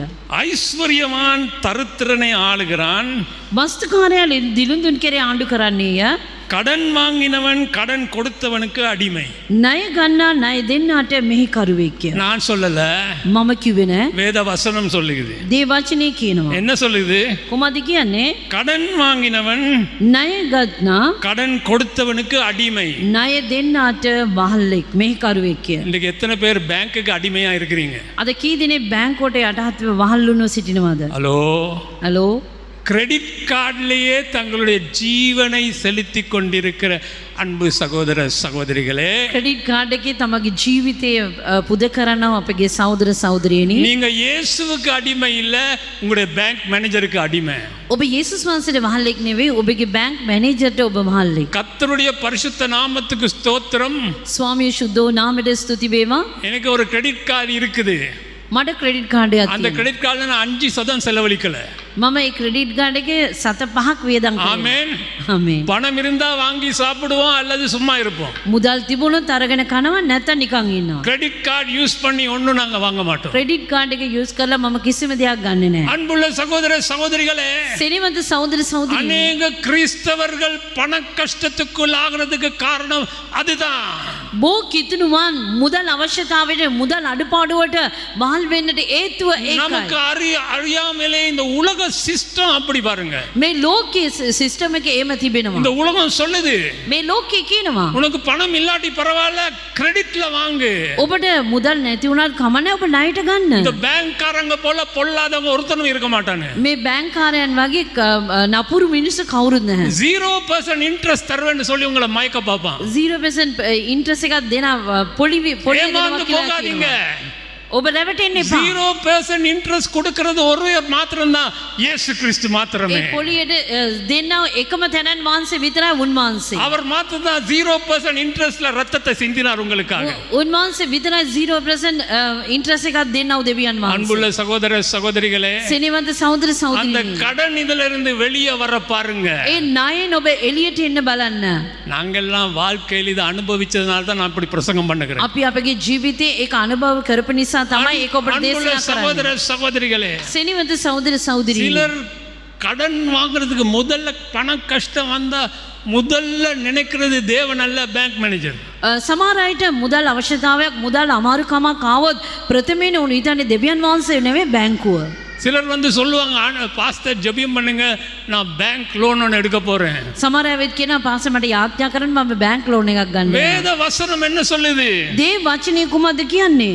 ஐஸ்வர்யவான் தரித்திரனை ஆளுகிறான், වස්තුකාරයා දිලුඳුන් කෙරේ ආණ්ඩු කරන්නේය. கடன் வாங்கினவன் கடன் கொடுத்தவனுக்கு அடிமை. ණය ගන්නා ණය දෙන්නාට මෙහි කරුවෙක්. நான் சொல்லல, මම කිව්වේ නෑ. வேத வசனம் சொல்லுகிறது. දේ වචනේ කියනවා. என்ன சொல்லுது? කොහොමද කියන්නේ? கடன் வாங்கினவன் ණය ගත්නා கடன் கொடுத்தவனுக்கு அடிமை. ණය දෙන්නාට වහල්ලෙක් මෙහි කරුවෙක් කිය. இன்னைக்கு எத்தனை பேர் பேங்க்குக்கு அடிமையா இருக்கிறீங்க? අද කී දෙනෙක් බැංකුවට යටහත්ව වහල්ුණව සිටිනවද? Hello, hello. கிரெடிட் கார்டிலேயே தங்களுடைய ஜீவனை செலுத்தி கொண்டிருக்கிற அன்பு சகோதர சகோதரிகளே, ක්‍රෙඩිට් කාඩ් එකේ තමගේ ජීවිතය පුද කරනවා අපගේ සහෝදර සහෝදරියනි. நீங்க இயேசுவுக்கு அடிமை இல்ல, உங்களுடைய பேங்க் மேனேஜருக்கு அடிமை. ඔබ යේසුස් වහන්සේට වහල්ලෙක් නෙවෙයි, ඔබගේ බැංක් මැනේජර්ට ඔබ වහල්ලෙක්. கர்த்தருடைய பரிசுத்த நாமத்துக்கு ஸ்தோத்திரம். ස්වාමී ශුද්ධෝ නාමයට ස්තුති වේවා. எனக்கு ஒரு கிரெடிட் கார்டு இருக்குது. මට ක්‍රෙඩිට් කාඩ් එකක් அந்த තියෙනවා. கிரெடிட் கார்டுல நான் 5% செலவழிக்கல. මම ඒ ක්‍රෙඩිට් කාඩ් එකේ 7-5ක් වියදම් කරනවා. ஆமென். ආමේන්. பணம் இருந்தா வாங்கி சாப்பிடுவோம் அல்லது சும்மா இருப்போம். මුදල් තිබුණොත් අරගෙන කනවා, නැත්නම් නිකන් ඉන්නවා. கிரெடிட் கார்டு யூஸ் பண்ணி ஒன்றும் நாங்க வாங்க மாட்டோம். ක්‍රෙඩිට් කාඩ් එක යූස් කරලා මම කිසිම දෙයක් ගන්නෙ නැහැ. அன்புள்ள சகோதர சகோதரிகளே, සෙනෙවන්ත සහෝදර සහෝදරියනි, அநேக கிறிஸ்தவர்கள் பண கஷ்டத்துக்குள் ஆகிறதுக்கு காரணம் அதுதான். බෝ කිතුණුවන් මුදල් අවශ්‍යතාවයට මුදල් අඩුපාඩුවට වහල් වෙන්නට හේතුව நமக்கு ඒකයි. அறியாமலே இந்த உலக சிஸ்டம் அப்படி பாருங்க. මේ ලෝකයේ සිස්ටම් එකේ එහෙම තිබෙනවා. இந்த உலகம் சொல்லுது, මේ ලෝකේ කියනවා உனக்கு பணம் இல்லாட்டி பரவாயில்ல, கிரெடிட்ல வாங்கு. ඔබට මුදල් නැති වුණාට කමන්නේ, ඔබ ණයට இந்த ගන්න. பேங்க்காரங்க போல பொல்லாதவங்க ஒருத்தனும் இருக்க மாட்டானு. මේ බැංකාරයන් වගේ නපුරු මිනිස්සු කවුරුත් නැහැ. 0% இன்ட்ரெஸ்ட் தருவேன்னு சொல்லி உங்களை மயக்க பார்ப்பான். 0% ඉන්ට්‍රස් එකක් දෙන පොලි දෙනවා ஏமாந்து කියලා போகாதீங்க. කියනවා. ඔබ රැවටෙන්න එපා. 0% இன்ட்ரெஸ்ட் கொடுக்கிறது ஒரே மாத்திரம்தான், இயேசு கிறிஸ்து மாத்திரமே. ඒ පොලියට දෙන්නව එකම තැනන් වහන්සේ විතරයි, උන්වහන්සේ. அவர் மாத்திரம்தான் 0% இன்ட்ரெஸ்ட்ல ரத்தத்தை சிந்தினார் உங்களுக்காக. උන්වහන්සේ විතරයි 0% ඉන්ට්‍රස් එකක් දෙන්නව දෙවියන් වහන්සේ. அன்புள்ள சகோதர சகோதரிகளே, සෙනෙවන්ත සහෝදර அந்த සහෝදරියනි, கடன் இதுல இருந்து வெளியே வர பாருங்க. ඒ ණයෙන් ඔබ එළියට එන්න බලන්න. நாங்கெல்லாம் வாழ்க்கையில் இதை அனுபவிச்சதுனால தான் நான் இப்படி பிரசங்கம் பண்ணுகிறேன். අපි අපගේ ජීවිතේ ඒක අනුභව කරපු නිසා තමයි ඒක ඔබට அன்புள்ள දේශනා சகோதர කරන්නේ. சகோதரிகளே, සෙනෙවන්ත සහෝදර සහෝදරියනි, சிலர் கடன் வாங்குறதுக்கு முதல்ல பண கஷ்டம் வந்தா முதல்ல நினைக்கிறது தேவன் அல்ல, பேங்க் மேனேஜர். සමහර අයට මුදල් අවශ්‍යතාවයක්, මුදල් අමාරුකමක් ආවොත් ප්‍රථමයෙන් උන් හිතන්නේ දෙවියන් වහන්සේ නෙවෙයි, බැංකුව. சிலர் வந்து சொல்லுவாங்க, பாஸ்டர் ஜெபம் பண்ணுங்க, நான் பேங்க் லோன் ஒன்று எடுக்க போறேன். සමහර අය කියනවා පාස්ටර් මට යාඥා කරන්න, මම බැංක් ලෝන් එකක් ගන්න. வேத வசனம் என்ன சொல்லுது? දේ වචනේ කුමක්ද කියන්නේ?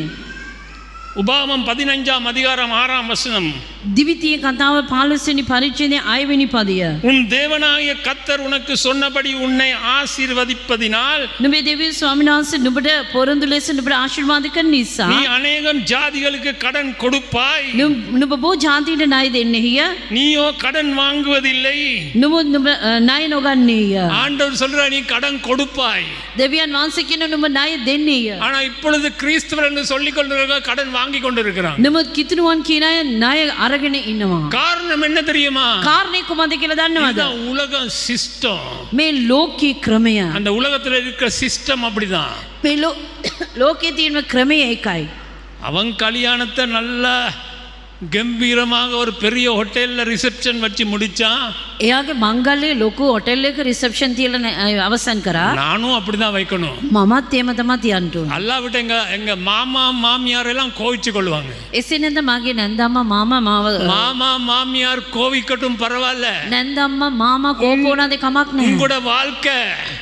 உபாகமம் 15ஆம் அதிகாரம் 6ஆம் வசனம். දිවිතිය කතාව 15 වෙනි පරිච්ඡේදයේ 6 වෙනි පදය. உன் தேவனாகிய கர்த்தர் உனக்கு சொன்னபடி உன்னை ஆசீர்வதிப்பதினால் නුඹේ දෙවියන් ස්වාමීන් වහන්සේ නුඹට පොරොන්දු ලෙස නුඹට ආශිර්වාද කරන නිසා நீ அநேகம் ஜாதிகளுக்கு கடன் கொடுப்பாய், නුඹ බොහෝ ජාතියට ණය දෙන්නේය. நீயோ கடன் வாங்குவதில்லை. නුඹ ණය නොගන්නේය. ஆண்டவர் சொல்ற, நீ கடன் கொடுப்பாய். දෙවියන් වහන්සේ කියන නුඹ ණය දෙන්නේය. ஆனா இப்பொழுது கிறிஸ்தவர் என்று சொல்லிக் கொண்டிருக்க கடன் வாங்கி கொண்டிருக்கிறான். නමුත් කිතුණුවන් කියන අය ණය අරගෙන ඉන්නවා. காரணம் என்ன தெரியுமா? කාරණේ කුමක්ද කියලා දන්නවද? இதுதான் உலக சிஸ்டம். මේ ලෝකේ ක්‍රමය. அந்த உலகத்துல இருக்கிற சிஸ்டம் அப்படிதான். මේ ලෝකේ තියෙන ක්‍රමය ඒකයි. அவன் கல்யாணத்தை நல்லா கம்பீரமாக ஒரு பெரிய ஹோட்டல்ல ரிசப்ஷன் வச்சு முடிச்சான். එයාගේ මංගල්‍යයේ ලොකු හොටෙල් එක රිසෙප්ෂන් තියලා අවසන් කරා. நானும் அப்படிதான் வைக்கணும். මමත් එහෙම තමයි තියන්න ඕන. அல்லாவிட்ட எங்க மாமா மாமியார் எல்லாம் கோவிச்சு கொள்வாங்க. එසේ නැත්නම් මගේ නැන්දම්මා මාමා මාව மாமா மாமியார் கோவிக்கட்டும் பரவாயில்ல. නැන්දම්මා මාමා කෝපෝනාද කමක් නැහැ. உங்களோட வாழ்க்கை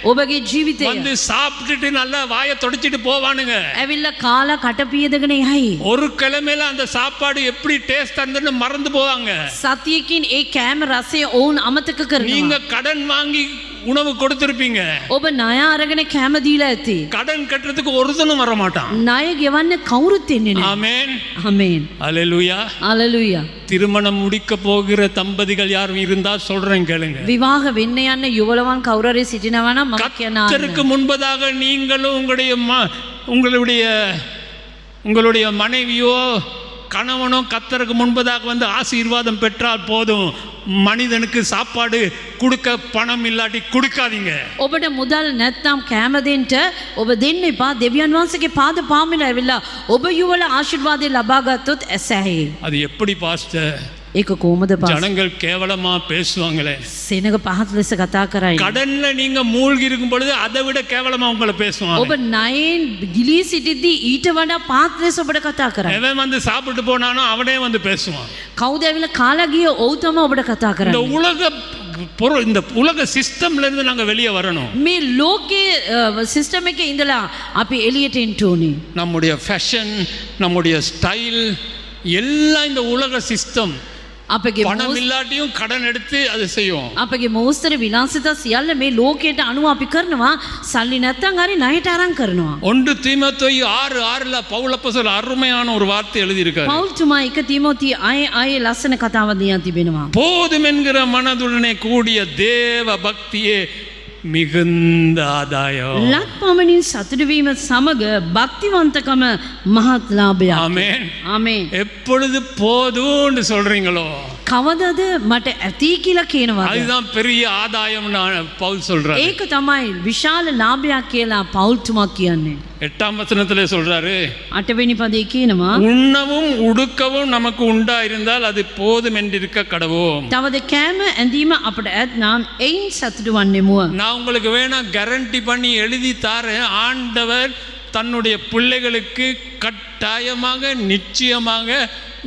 ඔබගේ ජීවිතය வந்து சாப்பிட்டுட்டு நல்லா வாயை தொடச்சிட்டு போவானுங்க. ඇවිල්ලා කාලා කට පියදගෙන යයි. ஒரு கிழமையில அந்த சாப்பாடு எப்படி டேஸ்ட் இருந்ததுன்னு மறந்து போவாங்க. සතියකින් ඒ කෑම රසය ඔවුන් අමතක කරනවා. நீங்க கடன் வாங்கி உணவு கொடுத்திருப்பீங்க. ඔබ ණය අරගෙන කෑම දීලා ඇති. கடன் கட்டுறதுக்கு ஒருத்தனும் வர மாட்டான். ණය ගෙවන්න කවුරුත් එන්නේ නැහැ. ஆமென். ආමේන්. அல்லேலூயா. හalleluya. திருமணம் முடிக்க போகிற தம்பதிகள் யாரும் இருந்தா சொல்றேன் கேளுங்க. විවාහ වෙන්න යන යුවලවන් කවුරු හරි සිටිනවා නම් මම කියනවා கர்த்தருக்கு முன்பதாக நீங்களும் உங்களுடைய மனைவியோ கணவனோ கர்த்தருக்கு முன்பதாக வந்து ஆசீர்வாதம் பெற்றால் போதும். மனிதனுக்கு சாப்பாடு கொடுக்க பணம் இல்லாட்டி கொடுக்காதீங்க. ඔබට මුදල් නැත්නම් කෑම දෙන්න ඔබ දෙන්න එපා. දෙවියන් වහන්සේගේ පාද පාමිලා ඇවිල්ලා ඔබ යුවල ආශිර්වාදය ලබා ගත්තොත් ඇසැහි. அது எப்படி பாஸ்டர்? ඒක කොහොමද පාස්? ஜனங்கள் கேவலமா பேசுவாங்களே. සෙනග පහත් ලෙස කතා කරයි. கடன்ல நீங்க மூழ்கி இருக்கும் பொழுது அதை விட கேவலமா உங்களை பேசுவாங்க. ඔබ ණයෙන් ගිලී සිටිද්දී ඊට වඩා පහත් ලෙස ඔබට කතා කරයි. எவன் வந்து சாப்பிட்டு போனானோ அவனே வந்து பேசுவான். කවුද ඇවිල්ලා කාලා ගිය ඔව් තමයි ඔබට කතා இந்த කරන්නේ. இந்த உலக சிஸ்டம்ல இருந்து நாங்க வெளியே வரணும். මේ ලෝකයේ සිස්ටම් එකේ ඉඳලා අපි එළියට එන්න ඕනේ. நம்முடைய ஃபேஷன், நம்முடைய ஸ்டைல் எல்லாம் இந்த உலக சிஸ்டம். අපගේ பணம் இல்லாட்டியும் கடன் எடுத்து அது செய்யும். අපගේ මෝස්තර විලාසිතා සියල්ල මේ ලෝකයට අනුව අපි කරනවා. සල්ලි නැත්තම් හරි ණයට අරන් කරනවා. 1 தீமோத்தேயு 6:6ல பவுல் அப்போஸ்தலர் அருமையான ஒரு வார்த்தை எழுதி இருக்காரு. පෞල්තුමා 1 තීමෝති ආයේ ලස්සන කතාවක් දියා තිබෙනවා. போதும் என்கிற மனதுடனே கூடிய தேவ பக்தியே மிகுந்த ஆதாயம். ලත් පමණින් සතුටු වීම සමග භක්තිවන්තකම මහත් ලාභයක්. ஆமென். ආමේන්. எப்பொழுது போதும்னு சொல்றீங்களோ කවදද මට ඇති කියලා කියනවා. அதுதான் பெரிய ஆதாயம் பவுல் சொல்றாரு. ඒක තමයි විශාල ලාභයක් කියලා පෞල්තුමා කියන්නේ. 8ஆம் வசனத்திலே சொல்றாரு, 8වෙනි පදේ කියනවා உண்ணவும் உடுக்கவும் நமக்கு உண்டாயிருந்தால் அது போதும் என்றிருக்க கடவோம். තවද කෑම ඇඳීම අපට ඇත්නම් එයින් සතුටු වන්නෙමුව. நான் உங்களுக்கு வேணா கேரண்டி பண்ணி எழுதி தாரேன். ஆண்டவர் தன்னுடைய பிள்ளைகளுக்கு கட்டாயமாக நிச்சயமாக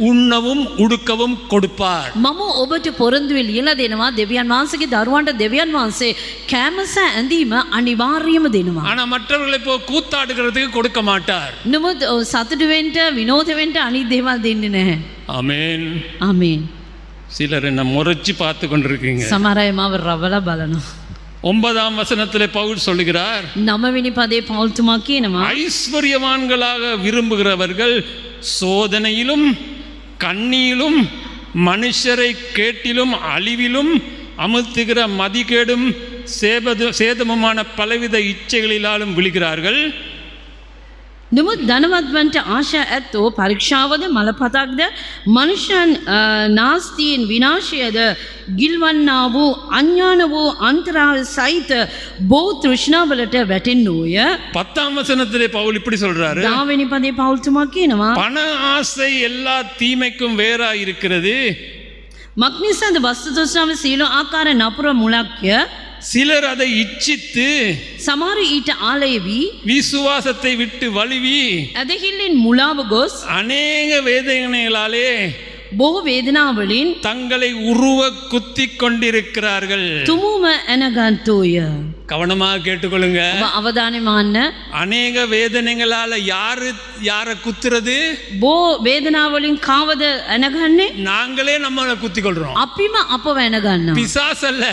உண்ணவும் உடுக்கவும் கொடுப்பார். මම ඔබට පොරොන්දුවේ ලියලා දෙනවා දෙවියන් වහන්සේගේ දරුවන්ට දෙවියන් වහන්සේ කෑම සහ ඇඳීම අනිවාර්යයෙන්ම දෙනවා. ஆனா மற்றவர்களை போ கூத்தாடுகிறதுக்கு கொடுக்க மாட்டார். නමුත් සතුටු වෙන්න විනෝද වෙන්න අනිත් දේවල් දෙන්නේ නැහැ. ஆமென். ආමේන්. சிலர் என்ன முறைச்சு பார்த்து கொண்டிருக்கீங்க. සමහර අය මාව රවලා බලනවා. 9ஆம் வசனத்திலே பவுல் சொல்லுகிறார், 9වෙනි පදේ පෞල්තුමා කියනවා ஐஸ்வர்யவான்களாக விரும்புகிறவர்கள் சோதனையிலும் கண்ணியிலும் மனுஷரை கேட்டிலும் அழிவிலும் அமுத்துகிற மதிகேடும் சேதமுமான பலவித இச்சைகளிலாலும் விழுகிறார்கள். නමුත් ධනවත්වන්ට ආශා ඇත්තෝ පරීක්ෂාවද මලපතක්ද මනුෂ්‍යයන් නාස්තියෙන් විනාශයද ගිල්වන්නා වූ අඥාන වූ අන්තරාල සහිත බොහෝ තෘෂ්ණාවලට වැටෙන්නෝය. 10ஆம் வசனத்திலே பவுல் இப்படி சொல்றாரு, 10වෙනි පදේ පෞල්තුමා කියනවා பண ஆசை எல்லா தீமைக்கும் வேறா இருக்கிறது. මක්නිසාද වස්තු තෘෂ්ණාව සියලු ආකාර නපුර මුලක්ය. சிலர் அதை இச்சித்து සමහර ඊට ආලය වී விசுவாசத்தை விட்டு வழுவி ඇදහිල්ලෙන් මුලාව ගොස් அநேக வேதனைகளாலே බොහෝ වේදනාවලින් தங்களை உருவ குத்தி கொண்டிருக்கிறார்கள். තුමුම ඇනගන්තෝය. கவனமாக கேட்டுக்கொள்ளுங்க. ඔබ අවධානය මාන්න. அநேக வேதனைகளால யார குத்துறது? බෝ වේදනාවලින් කාවද ඇනගන්නේ? நாங்களே நம்மளை குத்தி கொள்றோம். අපිම අපව ඇනගන්නවා. பிசாசு அல்ல.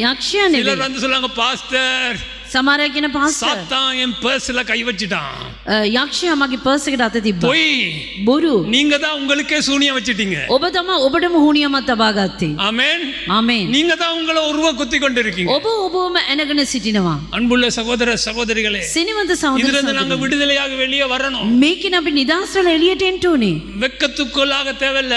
යක්ෂයා சிலர் නෙවෙයි. வந்து சொல்லுவாங்க, பாஸ்டர் සමහර අය කියන පාස්ටර් சாத்தான் என் பர்ஸ்ல கை வச்சிட்டான். යක්ෂයා මගේ පර්ස් එකට අත තිබ්බා. போய் බොරු. நீங்க தான் உங்களுக்கே சூனியம் வச்சிட்டீங்க. ඔබ තමයි ඔබටම හුනියමක් තබා ගත්තේ. ஆமென். ආමේන්. நீங்க தான் உங்களை உருவ குத்தி கொண்டிருக்கீங்க. ඔබ ඔබවම ඇනගෙන සිටිනවා. அன்புள்ள சகோதர சகோதரிகளே, සිනවන්ත இதுல இருந்து நாங்க සහෝදරයෝ விடுதலையாக வெளியே வரணும். මේකෙන් අපි නිදහස් වෙලා එළියට එන්න ඕනේ. வெக்கத்துக்குள்ளாக தேவையில்ல.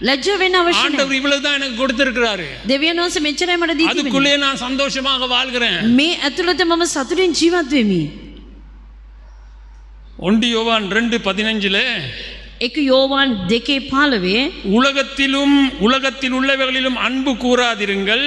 ලැජ්ජ වෙන්න අවශ්‍ය නැහැ. ஆண்டவர் இவ்வளவுதான் எனக்கு கொடுத்திருக்கிறாரு. දෙවියන් වහන්සේ මෙච්චරයි මට දී තිබෙන්නේ. அதுக்குள்ளே நான் சந்தோஷமாக வாழ்கிறேன். මේ ඇතුළත මම සතුටින් ජීවත් වෙමි. 1 யோவான் 2:15 එක යෝවාන් 2:15 உலகத்தில் உள்ளவைகளிலும் அன்பு கூறாதிருங்கள்.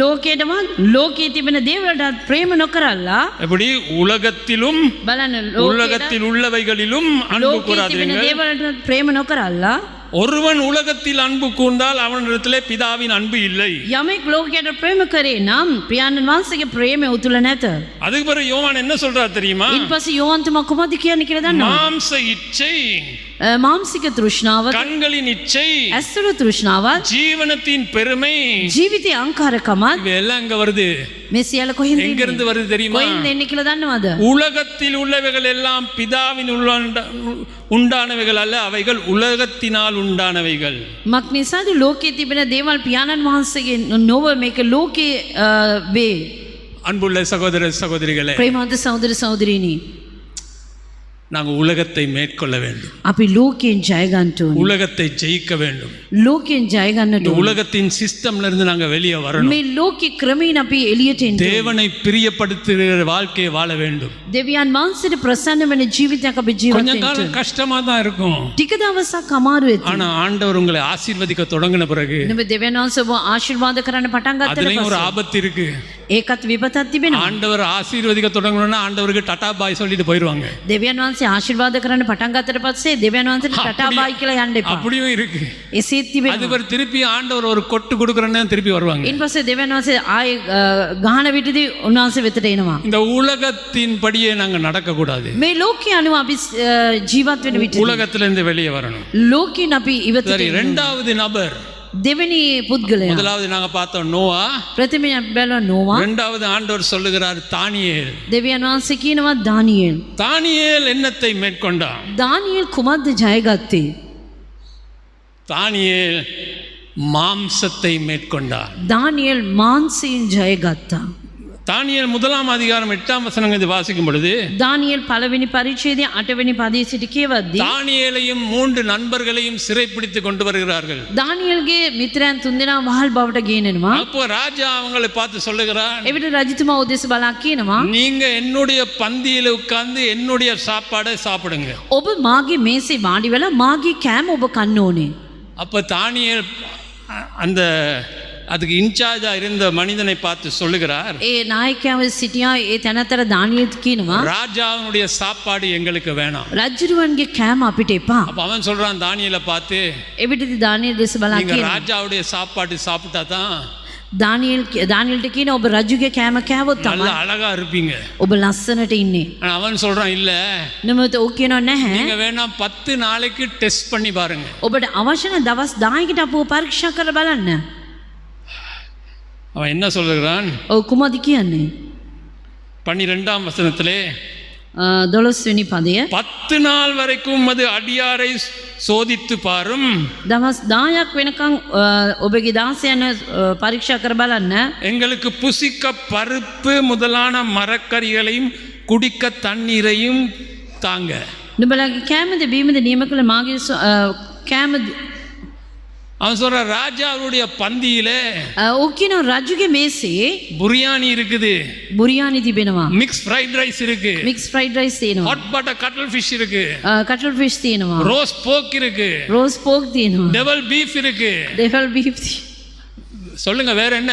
ලෝකයටවත් ලෝකයේ තිබෙන දේවල්ටත් ප්‍රේම නොකරල්ලා எப்படி உலகத்திலும் බලන්න உலகத்தில் உள்ளவைகளிலும் அன்பு ලෝකයේ තිබෙන கூறாதிருங்கள். දේවල්ටත් ප්‍රේම නොකරල්ලා ஒருவன் உலகத்தில் அன்பு கூர்ந்தால் அவனிடத்திலே பிதாவின் அன்பு இல்லை. යමෙක් ලෝකයට ප්‍රේම කරේ නම් පියාණන් වහන්සේගේ ප්‍රේමය උතුල නැත. அதுக்கு பிறகு யோவான் என்ன சொல்றார் தெரியுமா? ඊට පස්සේ යෝවාන් තුමා කොහොමද කියන්නේ කියලා දන්නවද? மாம்ச இச்சை, මාංශික තෘෂ්ණාව, கண்களின் இச்சை, ඇසුරු තෘෂ්ණාවත්, ஜீவனத்தின் பெருமை, ජීවිතයේ අංකාරකමත් இதெல்லாம் எங்க வருது? මේ සියල්ල කොහෙන්ද எங்க இருந்து வருது தெரியுமா? කොහෙන්ද එන්නේ කියලා දන්නවද? உலகத்தில் உள்ளவைகள் எல்லாம் பிதாவின் உண்டானவைகள் அல்ல, அவைகள் உலகத்தினால் உண்டானவைகள். මක් නිසාද ලෝකයේ තිබෙන දේවල් පියාණන් වහන්සේගේ නොව මේක ලෝකයේ වේ. அன்புள்ள சகோதர சகோதரிகளே, ප්‍රේමවන්ත සහෝදර සහෝදරියනි, நாங்கள் உலகத்தை மேற்கொள்ள வேண்டும். අපි ලෝකයෙන් ජය ගන්න ඕනේ. உலகத்தை ஜெயிக்க வேண்டும். ලෝකයෙන් ජය ගන්නට இந்த ඕනේ. உலகத்தின் சிஸ்டம்ல இருந்து நாங்க வெளியே வரணும். මේ ලෝකේ ක්‍රමයෙන් අපි එළියට එන්න ඕනේ. தேவனை பிரியப்படுத்துகிற வாழ்க்கையை வாழ வேண்டும். දෙවියන් වහන්සේට ප්‍රසන්න වෙන ජීවිතයක් අපි ජීවත් கொஞ்ச වෙන්න காலம் ඕනේ. கஷ்டமா தான் இருக்கும். ටික දවසක් අමාරු වෙයි. ஆனா ஆண்டவர் உங்களை ஆசீர்வதிக்க தொடங்கின பிறகு නෙමෙ දෙවියන් වහන්සේ ඔබ ආශිර්වාද කරන්න පටන් ගත්තට அதுலயும் ஒரு පස්සේ ஆபத்து இருக்கு. ඒකත් විපතක් තිබෙනවා. ஆண்டவர் ஆசீர்வதிக்க தொடங்கணும்னா ஆண்டவருக்கு டாடா பாய் சொல்லிட்டு போயிருவாங்க. දෙවියන් වහන්සේ ආශිර්වාද කරන්න පටන් ගත්තට පස්සේ දෙවියන් වහන්සේට ටටා බයි කියලා යන්න එපා. அப்படியும் இருக்கு. එසේත් තිබෙනවා. அது ஒரு திருப்பி ஆண்டவர் ஒரு கொட்டு கொடுக்கறன்னு திருப்பி வருவாங்க. ඊට පස්සේ දෙවියන් වහන්සේ ආයේ ගහන විටදී උන්වහන්සේ වෙතට එනවා. இந்த உலகத்தின் படியே நாங்க நடக்க கூடாது. මේ ලෝකයේ අනුව අපි ජීවත් වෙන විට உலகத்துல இருந்து வெளியே வரணும். ලෝකයෙන් අපි ඉවතට சரி, එන්න. இரண்டாவது நபர். දෙවෙනි පුද්ගලයා. முதலாவது நாங்க பார்த்தோம் நோவா. ප්‍රථමයෙන් අපි බැලුවා නෝවා. இரண்டாவது ஆண்டவர் சொல்லுகிறார் தானியேல். දෙවියන් වහන්සේ කියනවා දානියෙල්. தானியேல் என்னத்தை மேற்கொண்டான்? දානියෙල් කුමක්ද ජයගත්තේ? தானியேல் மாம்சத்தை மேற்கொண்டான். දානියෙල් මාංශයෙන් ජයගත්තා. தானியேல் 1:8 இது வாசிக்கும் பொழுது දානියෙල් පළවෙනි පරිච්ඡේදයේ 8වෙනි පදයේ සිට කියවද්දී தானியேலையும் 3 நண்பர்களையும் சிறைப்பிடித்து கொண்டு வருகிறார்கள். දානියෙල්ගේ මිත්‍රයන් තුන්දෙනා වහල් බවට ගේනවා. அப்போ ராஜா அவங்களை பார்த்து சொல்லுகிறார், එවිට රජතුමා උදෙස බලා කියනවා, நீங்க என்னுடைய பந்தியில உட்கார்ந்து என்னுடைய சாப்பாடை சாப்பிடுங்க. ඔබ මාගේ මේසේ වාඩි වෙලා මාගේ කෑම ඔබ කන්න ඕනේ. அப்ப தானியேல் அந்த அதுக்கு இன்சார்ஜா இருந்த மனிதனை பார்த்து சொல்லுகிறார், ඒ නායකයව සිටියා ඒ තැනතර දානියෙල් කියනවා, ராஜாவுடைய சாப்பாடு எங்களுக்கு வேணாம். රජුරුවන්ගේ කෑම අපිට එපා. அப்ப அவன் சொல்றான் தானியேலை பார்த்து, එවිටදී දානියෙල් දෙස බලා நீங்க කියනවා, ராஜாவுடைய சாப்பாடு சாப்பிட்டா தான் දානියෙල්ට කියනවා ඔබ රජුගේ කෑම කෑවොත් நல்ல තමයි அழகா இருப்பீங்க. ඔබ ලස්සනට ඉන්නේ. ஆனா அவன் சொல்றான், இல்ல නමුත් ඔව් කියනවා නැහැ. நீங்க வேணா 10 நாளைக்கு டெஸ்ட் பண்ணி பாருங்க. ඔබට අවශ්‍ය නම් දවස් 10කට අපව පරීක්ෂා කරලා බලන්න. அவன் என்ன சொல்லுகிறான்? ඔව් කුමද කියන්නේ? 12ஆம் வசனத்திலே 12 වෙනි පදය 10 நாள் வரைக்கும் அது அடியாரை சோதித்து பாரும். දවස් 10ක් වෙනකන් ඔබගේ දාසයන් පරීක්ෂා කර බලන්න. எங்களுக்கு புசிக்க பருப்பு முதலான மரக்கறிகளையும் குடிக்க தண்ணீரையும் தாங்க. නුඹලාගේ කෑමද බීමද නියම කළ මාගේ කෑම. அவன் சொல்ற, ராஜாவுடைய பந்தியிலே ඔව් කියනවා රජුගේ මේසේ பிரியாணி இருக்குது, බුරියානි තිබෙනවා, மிக்ஸ் ஃப்ரைட் ரைஸ் இருக்கு, මික්ස් ෆ්‍රයිඩ් රයිස් තියෙනවා, ஹாட் பட்டர் கட்டல் ஃபிஷ் இருக்கு, කටල් ෆිෂ් තියෙනවා, ரோஸ் போக் இருக்கு, රෝස් පෝක් තියෙනවා, டெவல் பீஃப் இருக்கு. ඩෙවල් බීෆ් சொல்லுங்க வேற என்ன?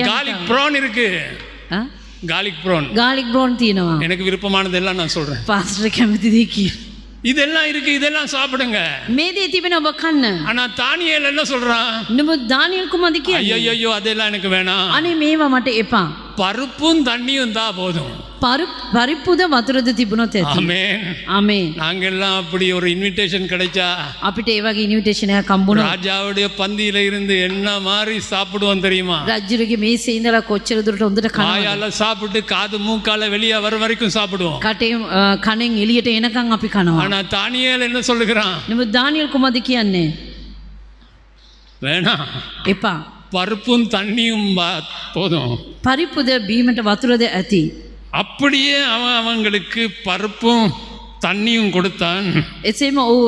கார்லிக் ப்ரான் இருக்கு. கார்லிக் ப்ரான் ගාලික් බ්‍රෝන් තියෙනවා. எனக்கு விருப்பமானது எல்லாம் நான் சொல்றேன். පාස්ටර් කැමති දේ කියන. இதெல்லாம் இருக்கு, இதெல்லாம் சாப்பிடுங்க. මේ දේ තිබෙන ඔබ කන්න. ஆனா தானியேல் என்ன சொல்றான்? නමුත් දානියෙල් කුමද කියන්නේ? ஐயோ அதெல்லாம் எனக்கு வேணாம், අනේ මේවා මට එපා. பருப்பும் தண்ணியும் தான் போதும். පරිප්පුද වතුරද තිබුණොත් ඇති. ஆமென். ආමේන්. நாங்கெல்லாம் அப்படி ஒரு இன்விடேஷன் கிடைச்சா අපිට ඒ වගේ ඉන්විටේෂන් එකක් හම්බුණා. ராஜாவுடைய பந்தியில இருந்து என்ன மாதிரி சாப்பிடுவோம் தெரியுமா? රජුගේ මේසේ ඉඳලා කොච්චර දුරට හොඳට කනවා. வாயால சாப்பிட்டு காது மூக்கால வெளியே வர வரைக்கும் சாப்பிடுவோம். කටේ කණෙන් එළියට එනකන් අපි කනවා. ஆனா தானியேல் என்ன சொல்லுகிறான்? නමුත් දානියෙල් කුමද කියන්නේ? வேணாம், එපා. பருப்பும் தண்ணியும் போதும். පරිප්පුද බීමට වතුරද ඇති. அப்படியே அவங்களுக்கு பருப்பும் தண்ணியும் கொடுத்தான். එසේම ඔහු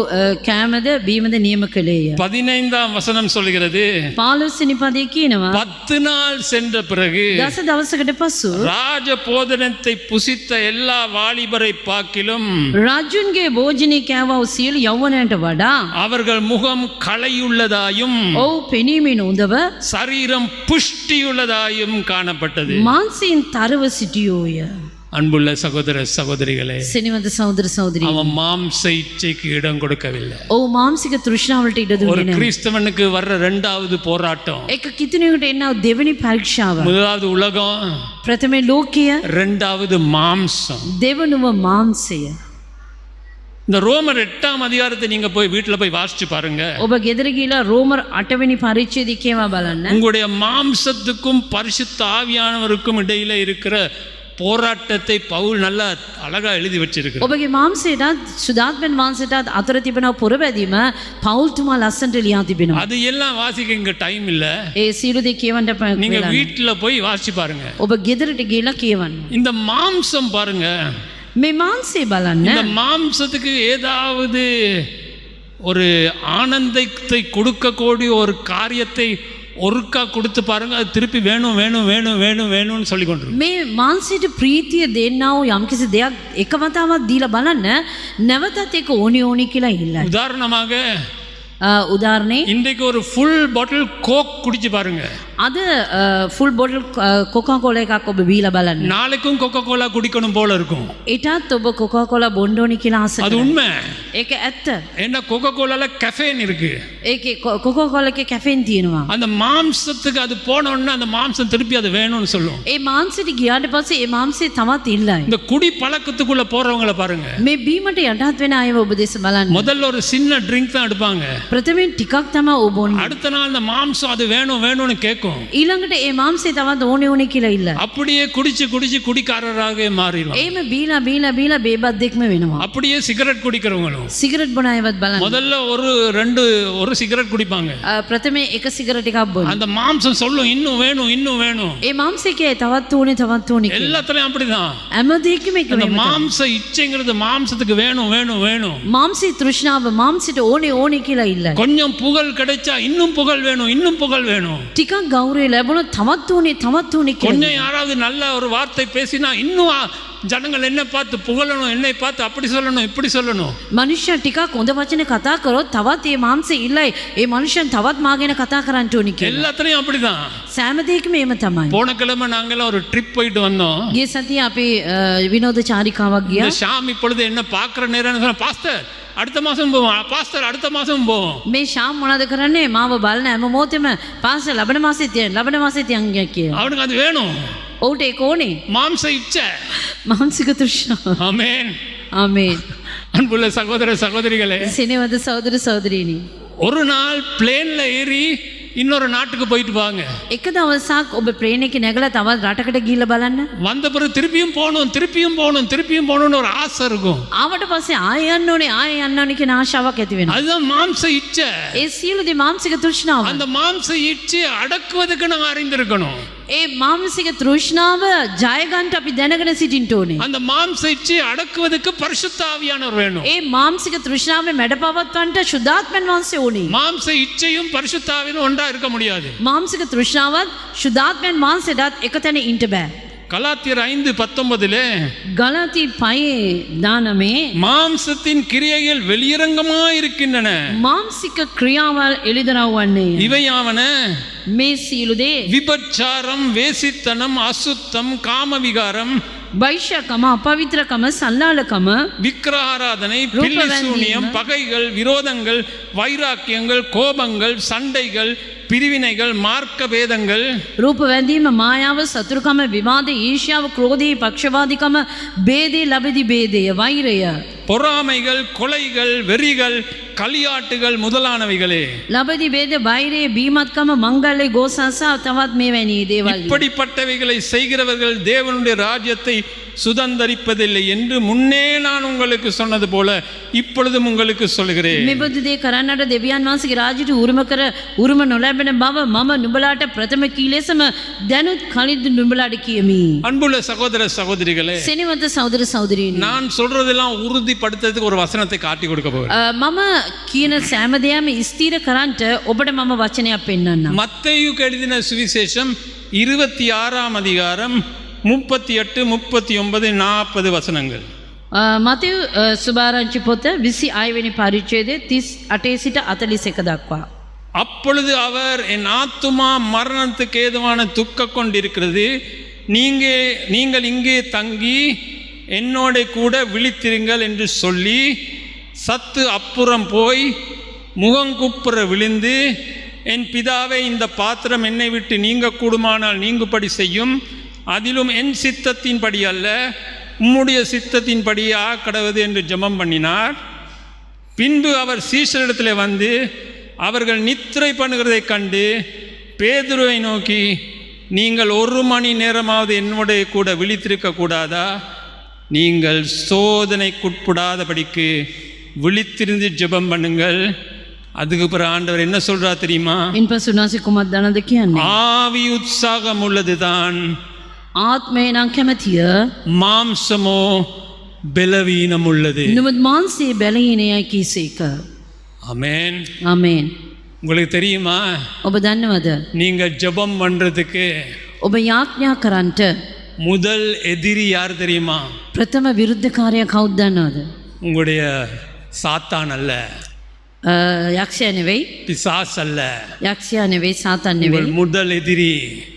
කෑමද බීමද නියම කළේය. 15ஆம் வசனம் சொல்கிறது, 15 පදයේ කියනවා 10 நாள் சென்ற பிறகு දස දවසකට පසු ராஜ போதனத்தை புசித்த எல்லா வாலிபரை பார்க்கிலும் රජුන්ගේ භෝජනය කෑවා වූ සියලු යෞවනයන්ට වඩා அவர்கள் முகம் களையுள்ளதாயும் ඔහු පෙනීමෙන් උදව சரீரம் புஷ்டியுள்ளதாயும் காணப்பட்டது. මාංශයෙන් තරව සිටියෝය. அன்புள்ள சகோதர சகோதரிகளே, සෙනෙවද සහෝදර සහෝදරී, அவன் மாம்ச இச்சைக்கு இடம் கொடுக்கவில்லை. ඔහු මාංශික තෘෂ්ණාවලට ඉඩ ஒரு දුන්නේ නැහැ. கிறிஸ்தவனுக்கு வர்ற 2வது போராட்டம், එක කිතුණෙකුට එන දෙවෙනි පරීක්ෂාව. முதலாவது உலகம், ප්‍රථමේ ලෝකය, 2வது மாம்சம். දෙවනුව මාංශය. இந்த ரோமர் 8ஆம் அதிகாரத்தை நீங்க போய் வீட்டுல போய் வாசிச்சு பாருங்க. ඔබ ගෙදර ගිහලා රෝමර් 8 වෙනි පරිච්ඡේදය කියවා බලන්න. உங்களுடைய மாம்சத்துக்கும் பரிசுத்த ஆவியானவருக்கும் இடையில இருக்கிற போராட்டத்தை பவுல் நல்லா அழகா எழுதி வச்சிருக்கிறார். ඔබගේ මාංශයටත් සුදාත්මන් වහන්සේටත් අතර තිබෙන පොරබැදීම පෞල්තුමා ලස්සනට ලියා තිබෙනවා. அது எல்லாம் வாசிக்க இங்க டைம் இல்ல. ඒ සියලු දේ කියවන්න நீங்க වෙලා வீட்டுல போய் வாசிச்சு பாருங்க. ඔබ ගෙදරට ගිහලා කියවන්න. இந்த மாம்சம் பாருங்க, මේ මාංශය බලන්න. இந்த மாம்சத்துக்கு ஏதாவது ஒரு ஆனந்தத்தை கொடுக்கக்கூடிய ஒரு காரியத்தை ஒருக்கா கொடுத்து பாருங்க, அது திருப்பி வேணும் வேணும் வேணும் வேணும் வேணும்னு சொல்லி கொண்டிருக்கும். මේ මාංශයට ප්‍රීතිය දෙන්නා වූ යම්කිසි දෙයක් එක වතාවක් දීලා බලන්න, නැවතත් ඒක ඕනි ඕනි කියලා ඉල්ලයි. உதாரணமாக උදාහරණේ இன்றைக்கு ஒரு ஃபுல் பாட்டில் கோக் குடிச்சு பாருங்க. අද ෆුල් බොටල් කොකා කෝලා එකක් ඔබ බීලා බලන්න. நாளைக்கும் கொக்கோ கோலா குடிக்கணும் போல இருக்கும். ඊටත් ඔබ කොකා කෝලා බොන්න ඕනි කියලා ආස அது කරනවා. உண்மை. ඒක ඇත්ත. ஏன்னா கொக்கோ கோலால கெஃபைன் இருக்கு. ඒකේ කොකා කෝලා එකේ කැෆීන් තියෙනවා. அந்த மாம்சத்துக்கு அது போனோம்னா அந்த மாம்சம் திருப்பி அது வேணும்னு சொல்லும். ඒ මාංශයට ගියාට පස්සේ ඒ මාංශය තවත් ඉල්ලයි. இந்த குடி பழக்கத்துக்குள்ள போறவங்கள பாருங்க. මේ බීමට යටත් වෙන අයව ඔබ දේශ බලන්න. முதல்ல ஒரு சின்ன ட்ரிங்க் தான் எடுப்பாங்க. ප්‍රථමයෙන් ටිකක් තමයි ඔබ බොන්නේ. அடுத்த நாள் அந்த மாம்சம் அது வேணும் வேணும்னு கேட்கும். ඊළඟට ඒ මාංශය තවත් ඕනේ ඕනේ කියලා ඉල්ලයි. அப்படியே குடிச்சு குடிச்சு குடிக்காரராக மாறிடும். එහෙම බීලා බීලා බීලා බේබත් දෙක්ම වෙනවා. அப்படியே சிகரெட் குடிக்கிறவங்களும் සිගරට් බොන අයවත් බලන්න. முதல்ல ஒரு சிகரெட் குடிப்பாங்க. ප්‍රථමයෙන් එක සිගරට් එකක් බොන. அந்த மாம்சம் சொல்லும் இன்னும் வேணும் இன்னும் வேணும். ඒ මාංශය කියයි තවත් ඕනේ කියලා. எல்லாத்துலயும் அப்படிதான். හැම දෙයකම එක அந்த වෙනවා. மாம்ச இச்சைங்கிறது மாம்சத்துக்கு வேணும் வேணும் வேணும். මාංශී තෘෂ්ණාව මාංශයට ඕනේ ඕනේ කියලා ඉල්ලයි. கொஞ்சம் புகழ் கிடைச்சா இன்னும் புகழ் வேணும் இன்னும் புகழ் வேணும். ටිකක් ගෞරවය ලැබුණොත් තවත් ඕනේ කියලා. கொஞ்சம் யாராவது நல்ல ஒரு வார்த்தை பேசினா இன்னும் ஜனங்கள் என்ன பார்த்து புகழணும், என்னை பார்த்து அப்படி சொல்லணும் இப்படி சொல்லணும். මනුෂ්‍යයන් ටිකක් හොඳ වචන කතා කරොත් තවත් මේ මාංශය ඉල්ලයි. ඒ මනුෂ්‍යයන් තවත් මා ගැන කතා කරන්න ඕනි කියලා. எல்லாத்துலயும் அப்படிதான். සෑම දෙයකම එහෙම තමයි. போன கிழமை நாங்கெல்லாம் ஒரு ட்ரிப் போயிட்டு வந்தோம். ගිය සතියේ අපි විනෝද චාරිකාවක් இந்த ගියා. ஷாம் இப்பொழுது என்ன பார்க்குற நேரம் சொன்னா, பாஸ்டர் அடுத்த மாசம் போவோம், பாஸ்டர் அடுத்த மாசம் போவோம். මේ ශාම් මොනවද කරන්නේ? මාව බලන හැම මොහොතෙම පාසල් ලබන මාසෙත් යන් කියලා. அவனுக்கு அது வேணும். ඔව්ට ඒක ඕනේ. மாம்ச இச்சை. මානසික තෘෂ්ණාව. ஆமென். ආමේන්. அன்புள்ள சகோதர சகோதரிகளே, සෙනෙවද සහෝදර සහෝදරියනි. ஒரு நாள் பிளேன்ல ஏறி இன்னொரு நாட்டுக்கு போயிட்டு வாங்க. එක දවසක් ඔබ ප්ලේන් එකේ නැගලා තවත් රටකට ගිහිල්ලා බලන්න. வந்த பிறகு திருப்பியும் போகணும் திருப்பியும் போகணும் திருப்பியும் போகணும்னு ஒரு ஆசை இருக்கும். ආවට පස්සේ ආයෙ යන්න ඕනේ කියන ආශාවක් ඇති වෙනවා. அதுதான் மாம்ச இச்சை. ඒ සියලු දේ මානසික තෘෂ්ණාව. அந்த மாம்ச இச்சையை அடக்குவதுக்கு நான் அறிந்திருக்கணும். ඒ මානසික තෘෂ්ණාව ජය ගන්නට අපි දැනගෙන සිටින්න ඕනේ. அந்த மாம்ச இச்சையை அடக்குவதுக்கு பரிசுத்த ஆவியானவர் வேணும். ඒ මානසික තෘෂ්ණාව මැඩපවත්වන්නට සුදාත්මන් වහන්සේ ඕනේ. மாம்ச இச்சையும் பரிசுத்த ஆவியும் ஒன்றா இருக்க முடியாது. මානසික තෘෂ්ණාවත් සුදාත්මන් වහන්සේටත් එකතැන ඉන්න බෑ. கலாத்தியர் 5:19 ගලාති 5:19 மாம்சத்தின் கிரியைகள் வெளியரங்கமாய் இருக்கின்றன. මානසික ක්‍රියාවල් එළිදරව් වන්නේ. இவையாவன මේ සියලු දේ விபச்சாரம், வேசித்தனம், அசுத்தம், காமவிகாரம், වෛශ්‍යකම, අපවිත්‍රකම, සල්ලාලකම, விக்கிரகாராதனை, பில்லிசூனியம், பகைகள், விரோதங்கள், வைராக்கியங்கள், கோபங்கள், சண்டைகள், பிரிவினைகள், மார்க்க பேதங்கள், රූප වැඳීම, මායාව, සතුරුකම, විවාද, ඊර්ෂ්‍යාව, ක්‍රෝධය, පක්ෂපාතිකම, ભેදේ, ලබෙදි ભેදය, වෛරය, பொறாமைகள், கொலைகள், வெறிகள், களியாட்டுகள் முதலானவைகளே. ලබෙදි ભેද, වෛරය, බීමත්කම, මංගල්‍ය, ගෝසාසා තවත් මේ වැනි දේවල්. இப்படிப்பட்டவைகளை செய்கிறவர்கள் தேவனுடைய ராஜ்யத்தை சுதந்தரிப்பதில்லை என்று முன்னே நான் உங்களுக்கு சொன்னது போல இப்பொழுதும் உங்களுக்கு சொல்கிறேன். මෙබඳු දේ කරන්නට දෙවියන් වහන්සේගේ රාජ්‍යයට උරුම කර උරුම නොලැබෙන බව මම නුඹලාට ප්‍රථම කී ලෙසම දැනුත් කලින් නුඹලාට කියමි. அன்புள்ள சகோதர சகோதரிகளே, සෙනෙහවන්ත සහෝදර සහෝදරීනි, நான் சொல்றதெல்லாம் உறுதிப்படுத்துறதுக்கு ஒரு வசனத்தை காட்டி கொடுக்க போகிறேன். මම කියන සෑම දෙයක්ම ස්ථීර කරන්නට ඔබට මම වචනයක් පෙන්වන්නම්. மத்தேயுக்கு எழுதின சுவிசேஷம் 26ஆம் அதிகாரம் 38, 39, 40 வசனங்கள். මතෙව් සුභාරංචි පොත 26 වෙනි පරිච්ඡේදයේ 38 සිට 41 දක්වා. அப்பொழுது அவர், என் ஆத்துமா மரணத்துக்கு ஏதுவான துக்க கொண்டிருக்கிறது, நீங்கள் இங்கே தங்கி என்னோட கூட விழித்திருங்கள் என்று சொல்லி சத்து அப்புறம் போய் முகங்குப்புற விழுந்து, என் பிதாவே, இந்த பாத்திரம் என்னை விட்டு நீங்க கூடுமானால் நீங்கும்படி செய்யும், அதிலும் என் சித்தத்தின்படி அல்ல உம்முடைய சித்தத்தின்படி கடவுது என்று ஜெபம் பண்ணினார். பின்பு அவர் சீஷரிடத்தில் வந்து அவர்கள் நித்திரை பண்ணுகிறதை கண்டு பேதுருவை நோக்கி, நீங்கள் 1 மணி நேரமாவது என்னுடைய கூட விழித்திருக்க கூடாதா? நீங்கள் சோதனைக்குட்படாதபடிக்கு விழித்திருந்து ஜெபம் பண்ணுங்கள். அதுக்கு பிறகு ஆண்டவர் என்ன சொல்றா தெரியுமா? ඉන්පසු උන්වහන්සේ කුමක්ද දනද කියන්නේ? ஆவி உற்சாகம் உள்ளதுதான், ආත්මය නම් කැමැතිය, மாம்சமோ பலவீனம் உள்ளது. නමුත් මාංශයේ බැලහීනයයි කීසේක. ஆமென். ආමේන්. உங்களுக்கு தெரியுமா, ඔබ දන්නවද? நீங்க ஜெபம் பண்றதுக்கு ඔබ යාඥා කරන්නට முதல் எதிரி யார் தெரியுமா? ප්‍රථම විරුද්ධකාරයා කවුද දන්නවද? உங்களுடைய சாத்தான் அல்ல, යක්ෂයා නෙවෙයි, பிசாஸ் அல்ல. යක්ෂයා නෙවෙයි, සාතන් உங்கள் නෙවෙයි. முதல் எதிரி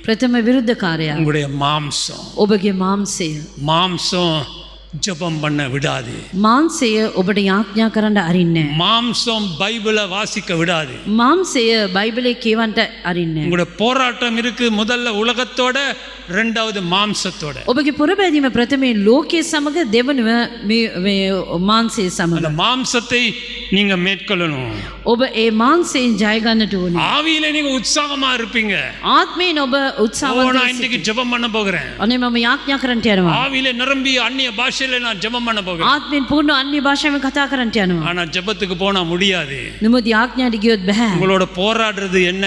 ප්‍රථම විරුද්ධකාරයා உங்களுடைய மாம்சம். ඔබගේ මාංශය. மாம்சம் ஜெபம் பண்ண விடாது. මාංශය ඔබට යාඥා කරන්න අරින්නේ නැහැ. மாம்சம் பைபிளை வாசிக்க விடாது. මාංශය බයිබලයේ කියවන්නට අරින්නේ නැහැ. உங்களுடைய போராட்டம் இருக்கு, முதல்ல உலகத்தோட, ரெண்டாவது மாம்சத்தோட. ඔබගේ පුරබැදීම ප්‍රථමයෙන් ලෝකයේ සමග, දෙවනුව මේ මාංශයේ සමග. அந்த மாம்சத்தை நீங்க மேற்கொள்ளணும். ඔබ ඒ මාංශයෙන් ජය ගන්නට ඕනේ. ஆவியில நீங்க உற்சாகமா இருப்பீங்க. ආත්මයෙන් ඔබ උත්සාහවන්ත நான் இன்னைக்கு ஜெபம் பண்ண போகிறேன், අනේ මම යාඥා කරන්නට යනවා. ஆவியில நிரம்பி அந்நிய பாஷையில நான் ஜெபம் பண்ண போகிறேன். ආත්මයෙන් පූර්ණ අන්‍ය භාෂාවෙන් කතා කරන්නට යනවා. ஆனா ஜெபத்துக்கு போனா முடியாது. නමුත් යාඥාට ගියොත් බෑ. உங்களோட போராடுறது என்ன?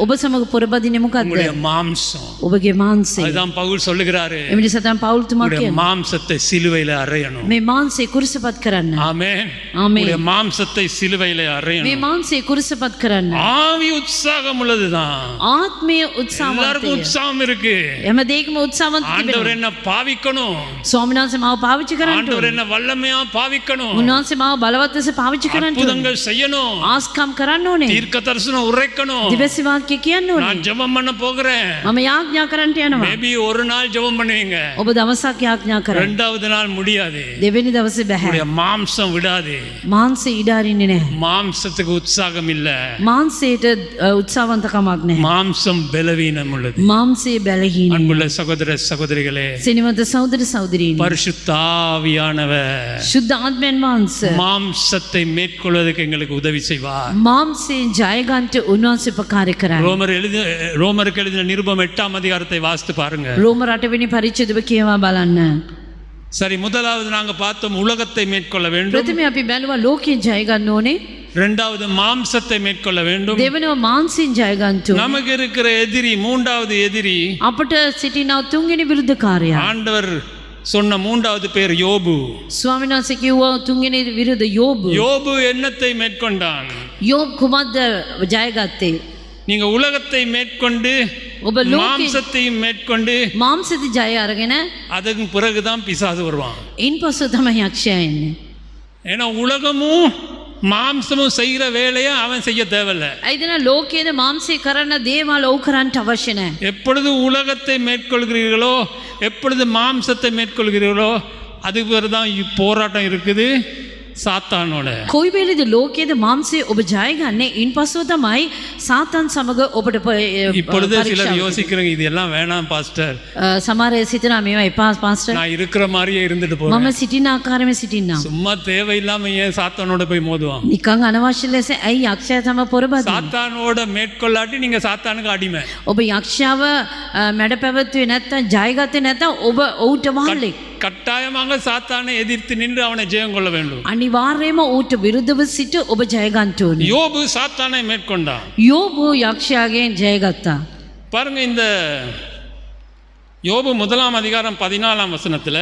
ඔබ සමග පුරබදින්නේ මොකද්ද? உங்களுடைய மாம்சம். ඔබගේ මාංශය. அதுதான் பவுல் சொல்லுகிறாரு, එමෙ නිසා තමයි පවුල් තුමා உங்களுடைய කියන්නේ மாம்சத்தை சிலுவையில அறையணும். මේ මාංශය කුරුසපත් කරන්න. ஆமென். ஆமென். உங்களுடைய மாம்சத்தை சிலுவையில මේ அறையணும். මාංශය කුරුසපත් කරන්න. ஆவி உற்சாகம் உள்ளதுதான். ආත්මය எல்லாருக்கும் උත්සාහවන්තය. உற்சாகம் இருக்கு. හැම දෙයකම උත්සාහවන්ත ஆண்டவர் තිබෙනවා. என்ன பாவிக்கணும், ස්වාමීන් වහන්සේ මාව පාවිච්චි කරන්න ஆண்டவர் ඕනේ. என்ன வல்லமையா பாவிக்கணும், උන්වහන්සේ මාව බලවත් ලෙස පාවිච්චි කරන්න ඕනේ. அற்புதங்கள் செய்யணும், ආස්කම් කරන්න ඕනේ. தீர்க்க தரிசனம் உரைக்கணும். දිවසි වාක්‍ය කියන්න ඕනේ. நான் ஜெபம் பண்ண போகிறேன். මම යාඥා කරන්නට යනවා. மேபி ஒரு நாள் ஜெபம் பண்ணுவீங்க, ඔබ දවසක් යාඥා කරන්න. ரெண்டாவது நாள் முடியாது. දෙවෙනි දවසේ බෑ. உங்களுடைய மாம்சம் விடாது. මාංශය ඉඩ අරින්නේ නැහැ. மாம்சத்துக்கு உற்சாகம் இல்ல, මාංශයට උත්සාහවන්තකමක් නැහැ. மாம்சம் பலவீனம் உள்ளது. මාංශයේ බැලහීන. அன்புள்ள சகோதர சகோதரிகளே, සෙනෙහවන්ත සහෝදර සහෝදරීනි, பரிசுத்த ஆவியானவர் ශුද්ධ ආත්මයන් වහන්සේ மாம்சத்தை மேற்கொள்வதற்கு எங்களுக்கு உதவி செய்வார். මාංශයෙන් ජය ගන්නට උන්වහන්සේ උපකාර කරයි. ரோமருக்கு எழுதின நிருபம் 8ஆம் அதிகாரத்தை வாசித்து பாருங்க. රෝම 8 වෙනි පරිච්ඡේදය කියවා බලන්න. சரி, முதலாவது நாங்க பார்த்தோம் உலகத்தை மேற்கொள்ள வேண்டும், ප්‍රථමයෙන් අපි බැලුවා ලෝකයෙන් ජය ගන්න ඕනේ. இரண்டாவது மாம்சத்தை மேற்கொள்ள வேண்டும். දෙවෙනිව මාංශයෙන් ජය ගන්න ඕනේ. நமக்கு இருக்கிற எதிரி, மூன்றாவது எதிரி, අපට සිටිනා තුන්වෙනි විරුද්ධකාරයා. ஆண்டவர் சொன்ன மூன்றாவது பேர் யோபு. ස්වාමීන් වහන්සේ කිව්වා තුන්වෙනි විරුද්ධ யோபு. யோபு என்னத்தை மேற்கொண்டான்? யோப் කුමක්ද ජය ගත්තේ? நீங்க உலகத்தை மேற்கொண்டு ඔබ ලෝකේ மாம்சத்தையும் மேற்கொண்டு මාංශද ජය අරගෙන அதுக்கு பிறகுதான் பிசாசு வருவான். ඉන්පසු තමයි යක්ෂයා එන්නේ. ஏன்னா உலகமும் மாம்சமும் செய்கிற வேலையை அவன் செய்ய தேவையில்ல. ඇයිදන ලෝකයේද මාංශය කරන දේවල් ඔව් කරන්නට අවශ්‍ය නැහැ. எப்பொழுது உலகத்தை மேற்கொள்கிறீர்களோ, எப்பொழுது மாம்சத்தை மேற்கொள்கிறீர்களோ, அதுக்கு பிறகு தான் போராட்டம் இருக்குது சாத்தானோட. කොයි වෙලේද ලෝකයේද මාංශය ඔබ ජය ගන්නේ? ඉන්පසු තමයි සාතන් සමග ඔබට இப்பொழுது சிலர் யோசிக்கிறீங்க, இது எல்லாம் வேணாம் பாஸ்டர், සමහර අය සිතනවා මේවා එපා පාස්ටර්, நான் இருக்கிற மாதிரியே இருந்துட்டு මම போறேன். සිටින ආකාරයෙන් සිටින්නම්. சும்மா தேவையில்லாம ஏன் சாத்தானோட போய் மோதுவான்? නිකන් අනවශ්‍ය ලෙස ඇයි යක්ෂයා තම පොරබදින්නේ? சாத்தானோட மேற்கொள்ளாட்டி நீங்க சாத்தானுக்கு அடிமை. ඔබ යක්ෂයාව මැඩ පැවැත්වුවේ නැත්නම් ජයගත්තේ නැත්නම් ඔබ ඔවුන්ට වහල්ලෙක්. கட்டாயமாக சாத்தானை எதிர்த்து நின்று அவனை ஜெயம் கொள்ள வேண்டும். අනිවාර්යයෙන්ම ඌට විරුද්ධව සිට ඔබ ජය ගන්න ඕනේ. யோபு சாத்தானை மேற்கொண்டான். යෝබු යක්ෂයාගෙන් ජය ගත්තා. பாருங்க, இந்த யோபு 1 அதிகாரம் 14 வசனத்துல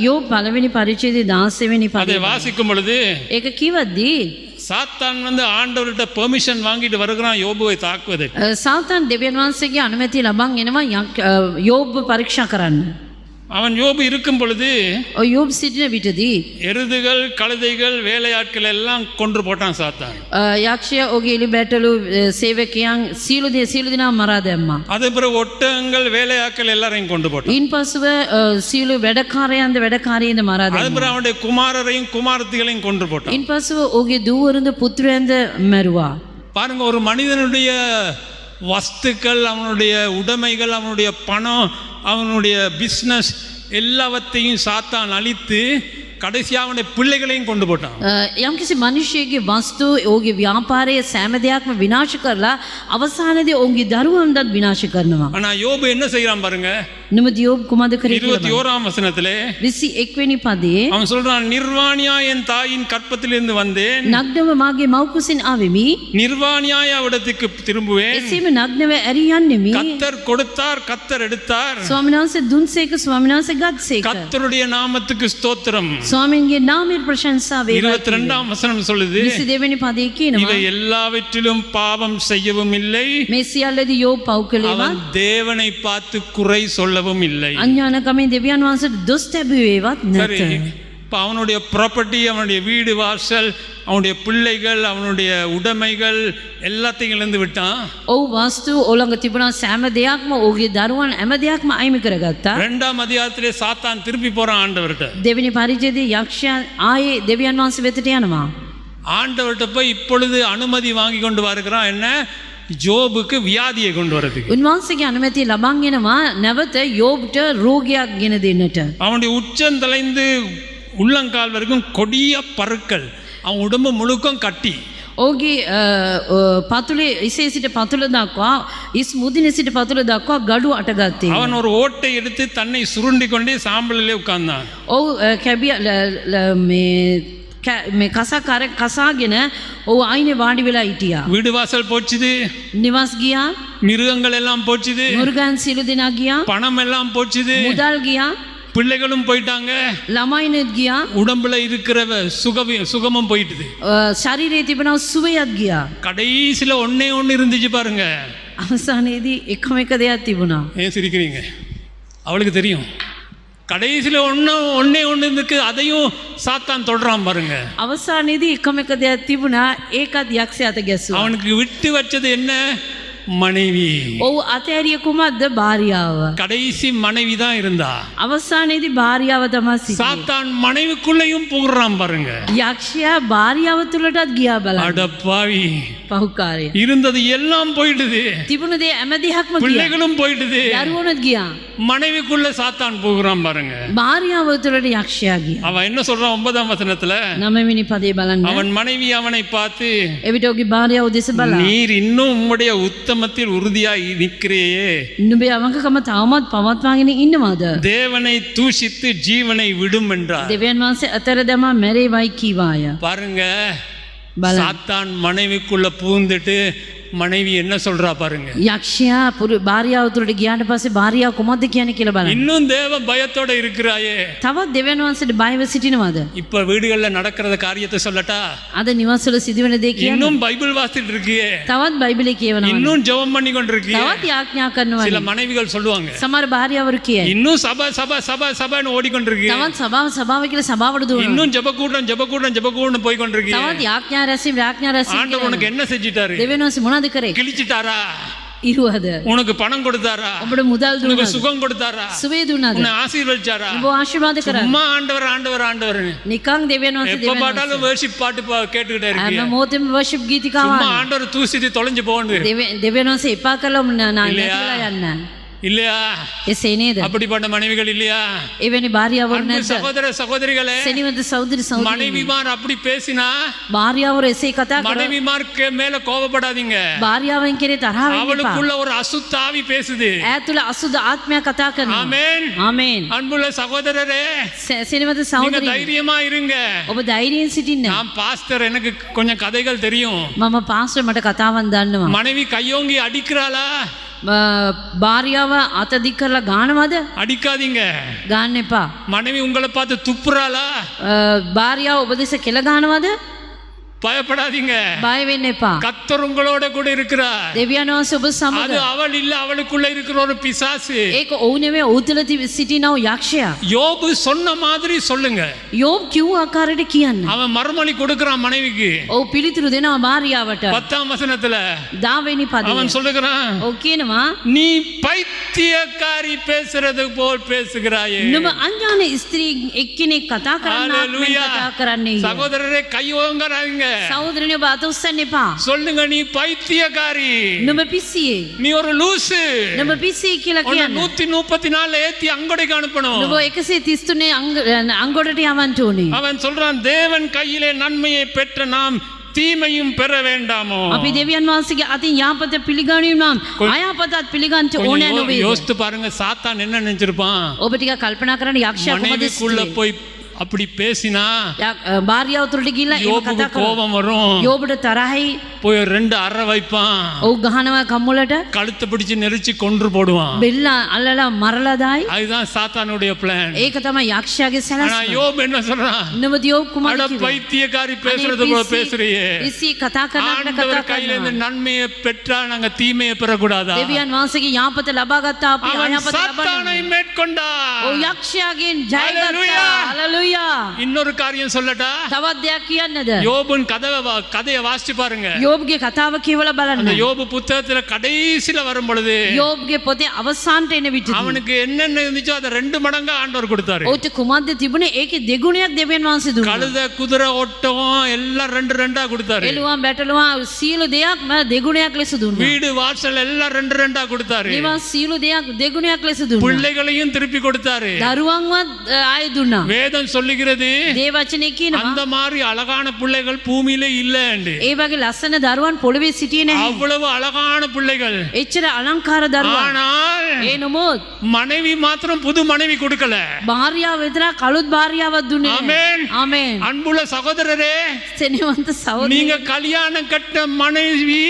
යෝබ් පළවෙනි පරිච්ඡේදයේ 16 වෙනි அதை පදේ வாசிக்கும் பொழுது ඒක කිවද්දී சாத்தான் ஆண்டவர்கிட்ட பெர்மிஷன் வாங்கிட்டு வருகிறான் யோபுவை தாக்குவதற்கு. සාතන් දෙවියන් වහන්සේගේ අනුමැතිය ලබන් එනවා යෝබ් පරීක්ෂා කරන්න. அவன் யோபு இருக்கும் பொழுது යෝබ් සිටින විටදී எருதுகள் கழுதைகள் வேலையாட்கள் எல்லாம் கொன்று போட்டான் சாத்தான். යක්ෂයා ඔහුගේ එළි බැටළු සේවකයන් සියලු දෙනා මරා දැම්මා. அதே பிறகு ஒட்டகங்கள் வேலையாட்கள் எல்லாரையும் கொண்டு போட்டான். ඉන්පසුව සියලු වැඩකාරයන්ද වැඩකාරියන්ද මරා அதே දැම්මා. பிறகு அவனுடைய குமாரரையும் குமாரத்திகளையும் கொன்று போட்டான். ඉන්පසුව ඔහුගේ දූවරුන්ද පුත්‍රයන්ද මැරුවා. பாருங்க, ஒரு மனிதனுடைய வஸ்துக்கள், அவனுடைய உடைமைகள், அவனுடைய பணம், அவனுடைய பிஸ்னஸ் எல்லாவற்றையும் சாத்தான் அழித்து கடைசியாக அவனுடைய பிள்ளைகளையும் கொண்டு போட்டான். යම්කිසි මිනිසෙකුගේ වස්තු ඔහුගේ ව්‍යාපාරයේ සෑම දෙයක්ම විනාශ කරලා අවසානයේදී ඔහුගේ දරුවන්වත් විනාශ කරනවා. ஆனா யோபு என்ன செய்யறான் பாருங்க, නමුත් යෝබ් කුමද කරේ කියලා 21 வசனத்திலே 21 වෙනි පදයේ அவன் சொல்றான், நிர்வாணியா என் தாயின் கற்பத்திலிருந்து வந்தேன், නග්නව මාගේ මව් කුසින් ආවෙමි, நிர்வாணியாய் அவடத்துக்கு திரும்புவேன். එසේම නග්නව ඇරී යන්නෙමි. கத்தர் கொடுத்தார், கத்தர் எடுத்தார், ස්වාමීන් වහන්සේ දුන්සේක ස්වාමීන් වහන්සේ ගත්සේක. கத்தருடைய நாமத்துக்கு ஸ்தோத்திரம். ස්වාමීන්ගේ නාමයට ප්‍රශංසා වේවා. 22 வசனம் சொல்லுது, 22 වෙනි පදයේ කියනවා இவை எல்லாவற்றிலும் பாவம் செய்யவும் இல்லை, මේ සියල්ලදී යෝබ් පව් කළේවත් அவன் தேவனை பார்த்து குறை சொல்லவும் இல்லை. අඥානකමෙන් දෙවියන් වහන්සේට දොස් තැබුවේවත් சரி, නැත. இப்போ அவனுடைய ப்ராப்பர்ட்டி, அவனுடைய வீடு வாசல், அவனுடைய பிள்ளைகள், அவனுடைய உடைமைகள் எல்லாத்தையும் இழந்து விட்டான். ඔහු වස්තු ඔලඟ තිබුණා සෑම දෙයක්ම ඔහුගේ දරුවන් හැම දෙයක්ම අයිමි කරගත්තා. 2 அதிகாரத்திலே சாத்தான் திருப்பி போறான் ஆண்டவர்கிட்ட. දෙවෙනි පරිච්ඡේදයේ යක්ෂයා ආයේ දෙවියන් වහන්සේ වෙතට යනවා. ஆண்டவர்கிட்ட போய் இப்பொழுது அனுமதி வாங்கி கொண்டு வருகிறான், என்ன, ஜோபுக்கு வியாதியை கொண்டு வரதுக்கு. උන්වහන්සේගේ අනුමැතිය ලබන් එනවා නැවත යෝබ්ට රෝගයක් ගෙන දෙන්නට. அவனுடைய உச்சந்தலைந்து உள்ளங்கால் வரைக்கும் கொடிய பருக்கள், அவன் உடம்பு முழுக்கும் கட்டி. ඔහුගේ පතුලේ ඉසේ සිට පතුල දක්වා ඉස් මුදිනේ සිට පතුල දක්වා ගඩු අටගත්තේ. அவன் ஒரு ஓட்டை எடுத்து தன்னை சுருண்டி கொண்டே சாம்பலிலே உட்கார்ந்தான். ඔහු කැබිය මේ කසාකාරයක් කසාගෙන ඔහු අයිනේ වාඩි වෙලා හිටියා. வீடு வாசல் போச்சுது, නිවස් ගියා, மிருகங்கள் எல்லாம் போச்சுது, මුර්ගන් සියලු දෙනා ගියා, பணம் எல்லாம் போச்சுது, මුදල් ගියා, பிள்ளைகளும் போயிட்டாங்க, ළමයිනෙත් ගියා, உடம்புல இருக்கிற சுகமும் போயிட்டுது. ශරීරයේ තිබෙන සුවයත් ගියා. கடைசியில் ஒன்னே ஒன்று இருந்துச்சு பாருங்க. අවසානයේදී එකම එක දෙයක් තිබුණා. ஏன் சிரிக்கிறீங்க? அவளுக்கு தெரியும். கடைசியில் ஒன்னே ஒன்று இருக்கு, அதையும் சாத்தான் தொடரான் பாருங்க. අවසානයේදී එකම එක දෙයක් තිබුණා, ඒකත් යක්ෂයාට ගැස්සුවා. அவனுக்கு விட்டு வச்சது என்ன? மனைவி. ඔව් අතෑරිය කුමක්ද? භාර්යාව. கடைசி மனைவி தான் இருந்தா. අවසානයේදී භාර්යාව තමයි සිටියේ. சாத்தான் மனைவிக்குள்ளேயும் புகுறான் பாருங்க. යක්ෂයා භාර්යාව තුලටත් ගියා බලන්න. அடப்பாவி, පහුකාරය. இருந்தது எல்லாம் போயிடுது, තිබුණ දේ හැම දෙයක්ම ගියා. பிள்ளைகளும் போயிடுது, දරුවනුත් ගියා. மனைவிக்குள்ள சாத்தான் புகுறான் பாருங்க. භාර්යාව තුලට යක්ෂයා ගියා. அவன் என்ன சொல்றான் 9 வசனத்துல? 9 වෙනි පදේ බලන්න. அவன் மனைவி அவனை பார்த்து, එවිට ඔහුගේ භාර්යාව දෙස බලා, நீர் இன்னும் உம்முடைய உத்தமத்தில் உறுதியாய் நிற்கிறேயே, නුඹේ අවංකකම තවමත් පවත්වාගෙන ඉන්නවද? தேவனை தூஷித்து ஜீவனை விடும் என்றார். දෙවියන් වහන්සේ අතර දැමා මැරේවයි කීවාය. பாருங்க, බලන්න. சாத்தான் மனைவிக்குள்ள பூந்துட்டு மனைவி என்ன சொல்றா பாருங்க. යක්ෂයා භාර්යාව තුලට ගියාට පස්සේ භාර්යාව කොහොමද කියන්නේ කියලා බලන්න. இன்னும் தேவ பயத்தோட இருக்கிறாயே. තවත් දෙවියන් වහන්සේට බයව සිටිනවද? இப்ப வீடுகள்ல நடக்கிற காரியத்தை சொல்லட்டா? අද නිවස්වල සිදුවෙන දේ කියන්නේ. இன்னும் பைபிள் வாசிட்டு இருக்கியே, තවත් බයිබලේ කියවනවා. இன்னும் ஜெபம் பண்ணி கொண்டிருக்கியே. තවත් යාඥා කරනවා. சில மனைவிகள் சொல்லுவாங்க, සමහර භාර්යාවරු කියයි. இன்னும் சபைன்னு ஓடிக்கொண்டிருக்கியே, තවත් සභාව කියලා සභාවට දුවනවා. இன்னும் ஜெபக்கூடம் போய் கொண்டிருக்கியே. තවත් යාඥා රැසීම ஆண்டவர் உனக்கு என்ன செஞ்சிட்டாரு? දෙවියන් වහන්සේ මොනවද කරේ? கிழிச்சிட்டாரா? ඉරුවද? உனக்கு பணம் கொடுத்தாரா? ඔබට මුදල් உனக்கு දුන්නාද? சுகம் கொடுத்தாரா? සුවය දුන්නාද? உன்னை ஆசீர்வதிச்சாரா? ඔබ ආශිර්වාද කරා. சும்மா ஆண்டவர் ஆண்டவர் ஆண்டவர் නිකන් දෙවියන් වහන්සේ எப்ப பாட்டாலும் වර්ஷிப் பாட்டு கேட்டுக்கிட்டே හැම இருக்கீங்க. මොහොතෙම වර්ෂිප් ගීතිකාව சும்மா ஆண்டவர் தூசிட்டு தொலைஞ்சு போன்னு දෙවියන් වහන්සේ එපා කළා இல்லையா? නැතිලා යන්න. இல்லையா? එසේ නේද? அப்படிப்பட்ட மனைவிகள் இல்லையா? එවැනි භාර්යාවරු அன்பு නැද්ද? சகோதர சகோதரிகளே, සෙනෙහවන්ත සහෝදරි සහෝදරියනි, மனைவிமார் அப்படி பேசினா භාර්යාවරු එසේ කතා කරා மனைவிமார்க்கு மேல கோபப்படாதீங்க. භාර්යාවන් කෙරේ තරහ වෙන්න එපා. அவளுக்குள்ள ஒரு அசுத்தாவி பேசுது. ඈ තුල අසුද ආත්මයක් කතා කරනවා. ஆமென். ආමේන්. அன்புள்ள சகோதரரே, සෙනෙහවන්ත நீங்க සහෝදරියනි, தைரியமா இருங்க. ඔබ ධෛර්යයෙන් සිටින්න. நான் பாஸ்டர், எனக்கு கொஞ்சம் கதைகள் தெரியும். මම පාස්ටර්, මට කතාවක් දන්නවා. மனைவி கையோங்கி அடிக்கிறாளா? භාර්යාව අත දික් කරලා ගානවද? அடிக்காதீங்க. ගන්න එපා. மனைவி உங்களை பார்த்து துப்புறாளா? භාර්යාව ඔබ දෙස කෙල ගානවද? பயப்படாதீங்க. බය වෙන්න එපා. கர்த்தர் உங்களோட கூட இருக்கிறார். දෙවියන් වහන්සේ ඔබ සමග. அது அவள் இல்ல, அவளுக்குள்ள இருக்கிற ஒரு பிசாசு. ඒක ඔව් නෙවෙයි, ඔහු තුළ සිටිනා යක්ෂයා. யோபு சொன்ன மாதிரி சொல்லுங்க. යෝබ් කිව්ව ආකාරයට කියන්න. அவன் மறுமொழி கொடுக்கறான் மனைவிக்கு. ඔව් පිළිතුරු දෙනවා භාර්යාවට. 10ாம் வசனத்துல 10 පදය. அவன் சொல்லுகிறான், ඔව් කියනවා, நீ பைத்தியக்காரி பேசுறது போல் பேசுகிறாயே. නුඹ අඥාන ස්ත්‍රී එක්කෙනෙක් කතා කරන්නාක් මෙන් ஹalleluya. කතා කරන්නේ. சகோதரரே, கையோங்கறாங்க. සහෝදරනි, ඔබ අත උස්සන්න එපා. சொல்லுங்க, நீ பைத்தியக்காரி, නුඹ පිස්සියේ. நீ ஒரு லூசு. නුඹ පිස්සියේ කියලා உன்னை කියන්න. 134 ஏத்தி அங்கொடைக்கு அனுப்பணும். නුඹ 133 අංගොඩට යවන්න ඕනේ. அவன் சொல்றான், தேவன் கையிலே நன்மையை பெற்ற நாம் தீமையும் பெற வேண்டாமோ? අපි දෙවියන් වහන්සේගේ අතින් යාපත පිළිගනිමු නම් අයහපතත් පිළිගන්න ඕනේ கொஞ்சம் නෙවෙයි. யோசித்து பாருங்க, சாத்தான் என்ன நினைச்சிருப்பான்? ඔබ ටිකක් කල්පනා කරන්න, යක්ෂයා කොහොමද மனைவிக்குள்ள போய் அப்படி பேசினா භාර්යාව තුළට ගිහිල්ලා එහෙම யோபுக்கு කතා කරා. கோபம் வரும். යෝබට තරහයි. போய் 2 அறை வைப்பான். ඔව් ගහනවා කම්මුලට. கழுத்தை பிடிச்சு நெரிச்சு கொன்று போடுவான். බෙල්ල අල්ලලා මරලා දායි. அதுதான் சாத்தானுடைய பிளான். ඒක තමයි යක්ෂයාගේ ஆனா සැලැස්ම. யோபு என்ன சொல்றான்? නමුත් යෝබ් அட කුමක්ද කිව්වේ? பைத்தியக்காரி பேசுறது போல பேசுறியே. ඉසි කතා කරනකට කතා ஆண்டவர் கையில කරනවා. இருந்து நன்மையை பெற்றா நாங்க தீமையை பெறக்கூடாதா? දෙවියන් වහන්සේගේ යාපත ලබා ගත්තා අපි அவன் අයහපත ලබන්නේ. சாத்தானை மேற்கொண்டான். ඔව් යක්ෂයාගෙන් ජය Hallelujah. ගත්තා. හalleluya. இன்னொரு காரியம் சொல்லட்டா? තවත් දෙයක් කියන්නද? யோபுன் கதையை வாசிச்சு பாருங்க. යෝබ්ගේ කතාව කියවලා බලන්න. அந்த யோபு புத்தகத்துல கடைசில வரும் பொழுது යෝබ්ගේ පොතේ අවසානට එන විට அவனுக்கு என்னென்ன இருந்துச்சோ அதை 2 மடங்கா ஆண்டவர் கொடுத்தாரு. ඔහුට කුමක්ද තිබුණේ? ඒකේ දෙගුණයක් දෙවියන් වහන්සේ දුන්නා. கழுத, குதிரை, ஒட்டகம் எல்லாம் 2 கொடுத்தாரு. එළුවා බැටළුවා සියලු දෙයක් දෙගුණයක් ලෙස දුන්නා. வீடு வாசல் எல்லாம் 2 கொடுத்தாரு. නිවන් සියලු දෙයක් දෙගුණයක් ලෙස දුන්නා. பிள்ளைகளையும் திருப்பி கொடுத்தாரு. දරුවන්වත් ආයෙ දුන්නා. வேதம் சொல்லுகிறது දේවචනේ කියනවා அந்த மாதிரி அழகான பிள்ளைகள் பூமியிலே இல்லைன்னு. ඒ වගේ ලස්සන දරුවන් පොළවේ සිටියේ නැහැ. அவ்வளவு அழகான பிள்ளைகள். එච්චර අලංකාර දරුවන්. ஆனால் ඒ නමුත් மனைவி மாத்திரம் புது மனைவி கொடுக்கல. භාර්යාව විතරක් කලුත් භාර්යාවක් දුන්නේ නැහැ. ஆமென். ආමේන්. அன்புள்ள சகோதரரே, සෙනෙහවන්ත සහෝදරනි, நீங்க கல்யாணம் கட்ட மனைவி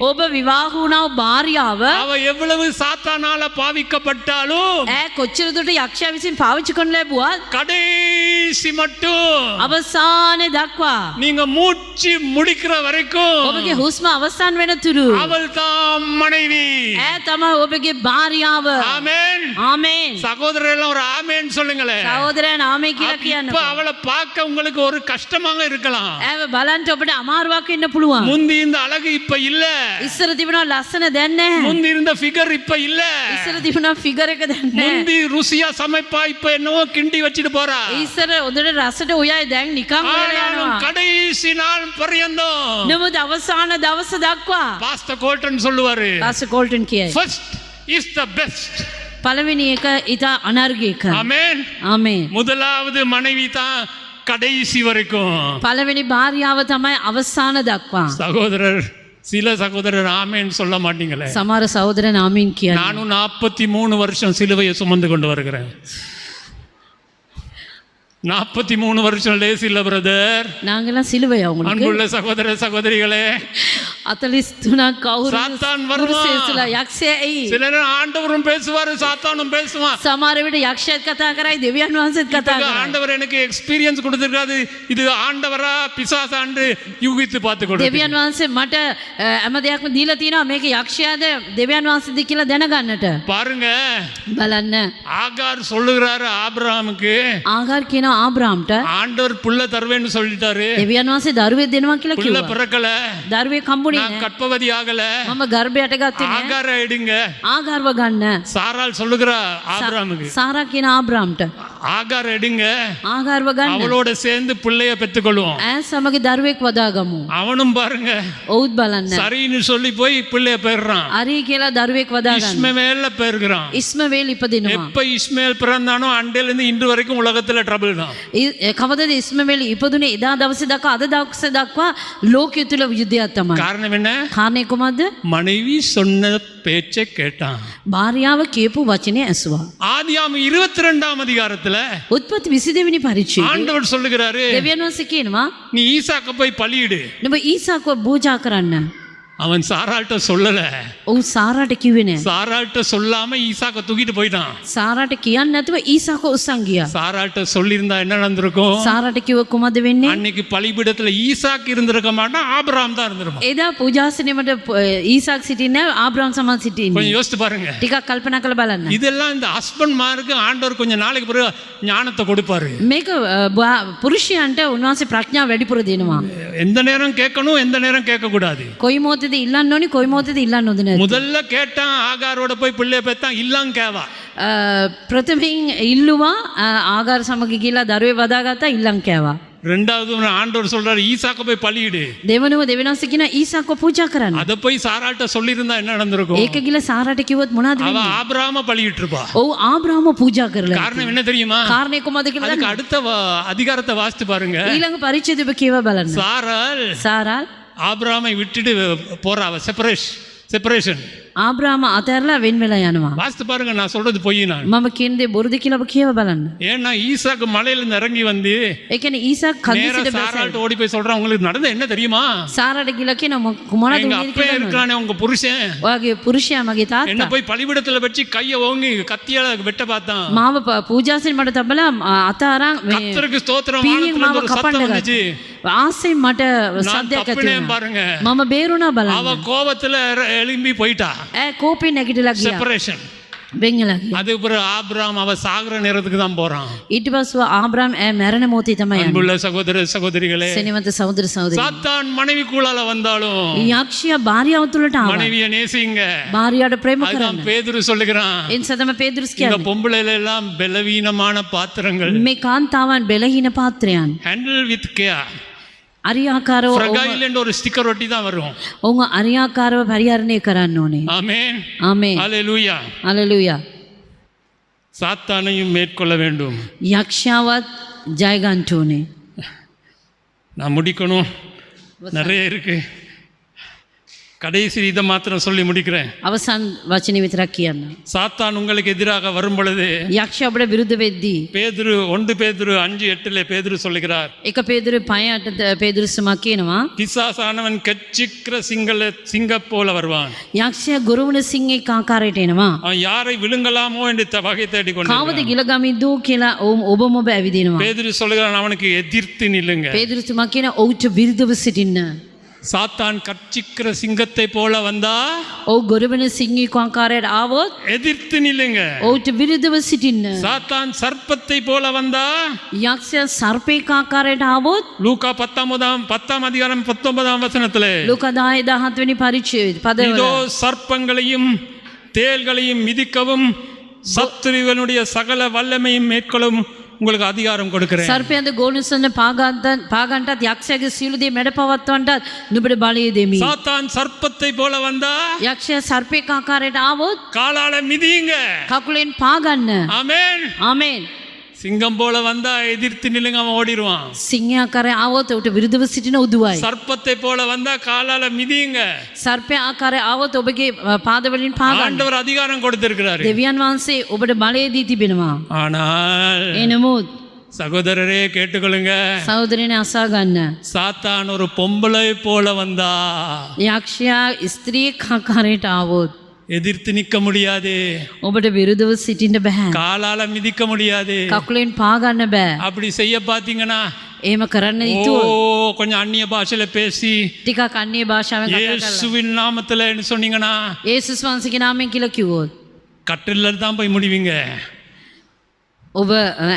ඔබ විවාහ වුණා භාර්යාව அவ எவ்வளவு சாத்தானால பாவிக்கப்பட்டாலும் ඈ කොච්චර දුරට යක්ෂයා විසින් පාවිච්චි කරන ලැබුවත් கடைசி மட்டும் අවසානයේ දක්වා நீங்க மூச்சு முடிக்கிற வரைக்கும் ඔබගේ හුස්ම අවසන් වෙනතුරු அவள் தான் மனைவி. ඈ තමයි ඔබගේ භාර්යාව. ஆமென். ආමේන්. சகோதரர் எல்லாம் ஒரு ஆமென் சொல்லுங்களேன். සහෝදරයන් ආමේ කියලා කියන්න. இப்ப அவளை பார்க்க உங்களுக்கு ஒரு கஷ்டமாக இருக்கலாம். ඈව බලන්න ඔබට අමාරුවක් වෙන්න පුළුවන්. முந்தி இந்த அழகு இப்ப இல்ல. ඉස්සර තිබුණා ලස්සන දැන් නැහැ. முந்தி இருந்த ஃபிகர் இப்ப இல்ல. ඉස්සර තිබුණා ෆිගර් එක දැන් නැහැ. முந்தி ருசியா சமைப்பா, இப்ப என்னவோ கிண்டி வச்சிட்டு போறா. ඉස්සර හොඳට රසට ඔයයි දැන් නිකන් වෙලා ஆனாலும் යනවා. கடைசி நாள் பரியந்தம் නමුත් අවසාන දවස දක්වා பாஸ்டர் கோல்டன் சொல்லுவாரு, පාස්ටර් කෝල්ටන් කියයි. first is the best. පළවෙනි එක ඊට අනර්ගය එක. ஆமென். ආමේන්. முதலாவது மனைவி தான் கடைசி வரைக்கும். පළවෙනි භාර්යාව තමයි අවසාන දක්වා. சகோதரர், சில சகோதரர் ஆமென் சொல்ல மாட்டீங்களே. සමහර සහෝදරයන් ආමීන් කියනවා. நானும் 43 வருஷம் சிலுவையை சுமந்து கொண்டு வருகிறேன். 43 வருஷம் லேசி இல்ல பிரதர். நாங்கெல்லாம் சிலுவையா உங்களுக்கு? அன்புள்ள சகோதர சகோதரிகளே, 43ක් කවුරු சாத்தான் வருவான். කුරුසෙසලා යක්ෂයයි. சில நேரம் ஆண்டவரும் பேசுவாரு, சாத்தானும் பேசுவான். සමහර විට යක්ෂයත් කතා කරයි, දෙවියන් වහන්සේත් කතා இப்ப කරයි. ஆண்டவர் எனக்கு எக்ஸ்பீரியன்ஸ் கொடுத்திருக்காது, இது ஆண்டவரா பிசாசான்னு யூகித்து பார்த்து கொடு. දෙවියන් වහන්සේ මට හැම දෙයක්ම දීලා තියෙනවා, මේක යක්ෂයාද දෙවියන් වහන්සේද කියලා දැනගන්නට. பாருங்க, බලන්න. ஆகார் சொல்லுகிறாரு ஆபிரகாமுக்கு, ආගාර් කියනවා ආබ්‍රාම්ට ஆண்டவர் புள்ள தருவேன்னு சொல்லிட்டாரு. දෙවියන් වහන්සේ දරුවෙක් දෙනවා කියලා புள்ள කිව්වා. பிறக்கல, දරුවෙක් හම්බුනේ நான் නැහැ. கற்பவதி ஆகல, මම ගර්භයට ගත්තේ නැහැ. ஆகார எடுங்க. ආගාර්ව ගන්න. சாராள் சொல்லுகிறா ஆபிரகாமுக்கு, සාරා කියන ආබ්‍රාම්ට ஆகார் எடுங்க, ආහාරව ගන්න. அவளோட சேர்ந்து பிள்ளைய பெற்றுக்கொள்வோம். ඈ සමග දරුවෙක් වදාගමු. அவனும் பாருங்க ඔවුත් බලන්න. சரின்னு சொல்லி போய் பிள்ளைய பெறுறான். අරි කියලා දරුවෙක් වදාගන්න. இஸ்மவேல்ல பெறுகிறான். ඉස්මවේල් ඉපදිනවා. எப்ப இஸ்மவேல் பிறந்தானோ அண்டையில இருந்து இன்று வரைக்கும் உலகத்துல ட்ரபிள் தான். කවදද ඉස්මවේල් ඉපදුනේ? එදා දවසේ දක්වා අද දවස දක්වා ලෝකයේ තුල යුද්ධයක් තමයි. காரணம் என்ன? කාරණේ කොහොමද? மனைவி சொன்ன பேச்சை கேட்டான். භාර්යාව කියපු වචනේ ඇසුවා. ஆதியாகமம் 22ஆம் அதிகாரத்துல උත්පත්ති 22 වෙනි පරිච්ඡේදයේ ஆண்டவர் சொல்லுகிறாரு, දෙවියන් වහන්සේ කියනවා நீ ஈசாக்க போய் பலியிடு. නුඹ ඊසාකව පූජා කරන්න. அவன் சாராள்கிட்ட சொல்லல. ඔව් සාරාට කිව්වේ නෑ. சாராள்கிட்ட சொல்லாம ஈசாக்க தூக்கிட்டு போயிட்டான். සාරාට කියන්නේ නැතුව ඊසාක උස්සන් ගියා. சாராள்கிட்ட சொல்லியிருந்தா என்ன நடந்திருக்கும்? සාරාට කිව්ව කොහමද වෙන්නේ? அன்னைக்கு பலிபீடத்துல ஈசாக்கு இருந்திருக்க மாட்டான், ஆபிரகாம் தான் இருந்திருப்பான். එදා පූජාසනෙමට ඊසාක් සිටින්නේ නැහැ, ආබ්‍රහම් සමන් සිටින්නේ. கொஞ்சம் யோசித்து பாருங்க. ටිකක් කල්පනා කරලා බලන්න. இதெல்லாம் இந்த ஹஸ்பண்ட் மாருக்கு ஆண்டவர் கொஞ்சம் நாளைக்கு பிறகு ஞானத்தை கொடுப்பாரு. මේක පුරුෂයන්ට උන්වහන්සේ ප්‍රඥාව වැඩිපුර දෙනවා. எந்த நேரம் கேட்கணும், எந்த நேரம் கேட்க கூடாது. කොයි මොහොතේද ඉල්ලන්න ඕනි, කොයි මොහොතේද ඉල්ලන්න ඕනේ නැහැ. முதல்ல கேட்டான், ஆகாரோட போய் பிள்ளைய பெத்தான், இல்லாம கேவா. ප්‍රථමයෙන් ඉල්ලුවා ආගාර සමග ගිහිලා දරුවේ වදාගත්තා, ඉල්ලන් කෑවා. ரெண்டாவது ஆண்டவர் சொல்றாரு, ஈசாக்க போய் பலியிடு. දෙවනුව දෙවියන්වහන්සේ කියන ඊසාක්ව පූජා කරන්න. அத போய் சாராட்ட சொல்லியிருந்தா என்ன நடந்திருக்கும்? ඒක ගිහලා සාරාට කිව්වොත් මොනවද அவ වෙන්නේ? ஆபிரகாம பலியிட்டு இருப்பா. ඔව් ආබ්‍රහම පූජා කරලා. காரணம் என்ன தெரியுமா? කාරණේ කොහමද කියලා அதுக்கு දන්නවද? அடுத்த அதிகாரத்தை வாசித்து பாருங்க. ඊළඟ පරිච්ඡේදය ඔබ කියව බලන්න. சாராள் ஆபிரகாமை விட்டுட்டு போறா, செப்பரேஷன். ආබ්‍රහම අතහැරලා වෙන් වෙලා යනවා. வாசித்து பாருங்க, நான் சொல்றது பொய் நான். මම කියන දේ බොරුද කියලා ඔබ කියව බලන්න. ஏன்னா ஈசாக்கு மலையில இருந்து இறங்கி வந்து ඒ කියන්නේ ඊසාක් කන්ද நேரா සිට බැස சாராள்கிட்ட ஓடி போய் சொல்றான், உங்களுக்கு நடந்தது என்ன தெரியுமா? සාරාට ගිහලා කියන මොනවද எங்க වුනේ அப்பே කියලා. இருக்கானே உங்க புருஷன் ඔයාගේ පුරුෂයා මගේ என்ன තාත්තා போய் பலிபீடத்துல வச்சு கைய ஓங்கி கத்தியால வெட்ட பார்த்தான். මාව පූජාසනෙ මට තබලා අත අරන් මේ கர்த்தருக்கு ஸ்தோத்திரம், පීයෙන් வானத்துல මාව ஒரு சத்தம் කපන්න வந்துச்சு. ආසෙන් මට நான் සද්දයක් ඇති தப்பினேன் වුණා. பாருங்க. මම බේරුණා அவ බලන්න. கோபத்துல எழும்பி போயிட்டா. කෝපේ නැගිටලා ගියා. செப்பரேஷன். වෙන්ගලා ගියා. அதுக்கு பிறகு ஆபிரகாம் அவ சாகுற நேரத்துக்கு தான் போறான். ඊට පස්ව ආබ්‍රහම් මැරෙන මොහොතේ තමයි යන්නේ. அன்புள்ள சகோதர சகோதரிகளே, සෙනෙවන්ත සහෝදර සහෝදරි. சாத்தான் மனைவிக்குள்ளால வந்தாலும் යක්ෂයා භාර්යාව තුළට ආවා. மனைவியை நேசிங்க. භාර්යාවට ප්‍රේම அதுதான் කරන්න. பேதுரு சொல்லுகிறான். ඒ නිසා තමයි පේදුරුස් இந்த කියන්නේ பொம்பளைல எல்லாம் பலவீனமான பாத்திரங்கள். මේ කාන්තාවන් බෙලහීන පාත්‍රයන්. Handle with care. අරියාකාරව ஃப்ரகைல் என்ற ஒரு ஸ்டிக்கர் ஒட்டி தான் வரும். ඔවුන් අරියාකාරව පරිහරණය කරන්න ඕනේ. ஆமென். ආමේන්. ஹalleluya. හalleluya. சாத்தானையும் மேற்கொள்ள வேண்டும். යක්ෂයාවත් ජය ගන්න ඕනේ. நான் முடிக்கணும், நிறைய இருக்கு. கடைசி இதை மாத்திரம் சொல்லி முடிக்கிறேன். අවසන් වචනේ විතරක් කියන්න. சாத்தான் உங்களுக்கு எதிராக வரும் பொழுது යක්ෂයා අපිට විරුද්ධ වෙද්දී பேதுரு 1 பேதுரு 5:8 பேதுரு சொல்லுகிறார், 1 පේදුරු 5:8 පේදුරුස්මා කියනවා பிசாசானவன் கச்சிக்கிற சிங்க போல வருவான். යක්ෂයා ගොරුවන සිංහෙක් ආකාරයට එනවා. அவன் யாரை விழுங்கலாமோ என்று வகை தேடி කාවද கொண்டு ගිලගමිද්දෝ කියලා ඔබම ඔබ ඇවිදිනවා. பேதுரு சொல்லுகிறான், அவனுக்கு எதிர்த்து நில்லுங்க. පේදුරුස්මා කියන ඔව්ට විරුද්ධව සිටින්න. சாத்தான் கட்சிக்கிற சிங்கத்தை போல வந்தா ඔව් ගොරුවන සිංහෙක් ආකාරයට ආවොත් எதிர்த்து நில்லுங்க. ඔව්ට විරුද්ධව සිටින්න. சாத்தான் சர்ப்பத்தை போல வந்தா යක්ෂයා සර්පේක ආකාරයට ආවොත් லூக்கா 10ஆம் அதிகாரம் 19ஆம் வசனத்திலே ලූකා 10:17 වෙනි පරිච්ඡේදය இதோ පදවල சர்ப்பங்களையும் தேள்களையும் மிதிக்கவும் சத்துருவனுடைய சகல வல்லமையும் மேற்கொள்ளும் உங்களுக்கு அதிகாரம் கொடுக்கிறேன். සර්පයන්ද ගෝනුසන්න පාගන්ටත් යක්ෂයාගේ සියලු දේ මැඩ පවත්වන්නටත් නුඹට බලය දෙමි. சாத்தான் சர்ப்பத்தை போல வந்தா යක්ෂයා සර්පේක ආකාරයට ආවොත් காலால மிதிங்க. කකුලෙන් පාගන්න. ஆமென். ආමේන්. சிங்கம் போல வந்தா எதிர்த்து நில்லுங்க, அவன் ஓடிடுவான். සිංහයා ආකාරය ආවොත් උට විරුද්ධව සිටින උදුවයි. சர்ப்பத்தை போல வந்தா காலால மிதிங்க. සර්පය ආකාරය ආවොත් ඔබගේ පාදවලින් පාගන්න. ஆண்டவர் அதிகாரம் கொடுத்திருக்கிறாரு. දෙවියන් වහන්සේ ඔබට බලය දී තිබෙනවා. ஆனால் එනමුත් சகோதரரே கேட்டுக்கொள்ளுங்க, සහෝදරයනි අසා ගන්න. சாத்தான் ஒரு பொம்பளை போல வந்தா යක්ෂයා ස්ත්‍රියෙක් ආකාරයට ආවොත් எதிர்த்து நிற்க முடியாது, ඔබට විරුද්ධව සිටින්න බෑ. காலால மிதிக்க முடியாது. කකුලෙන් පාගන්න බෑ. அப்படி செய்ய பாத்தீங்கன்னா එහෙම කරන්න ஓ හිතුවොත් கொஞ்சம் அந்நிய பாஷையில பேசி ටිකක් අන්‍ය භාෂාවෙන් කතා කරලා இயேசுவின் நாமத்துல சொன்னீங்கன்னா යේසුස් වහන්සේගේ නාමයෙන් කියලා කිව්වොත් கட்டில தான் போய் முடிவீங்க. ඔබ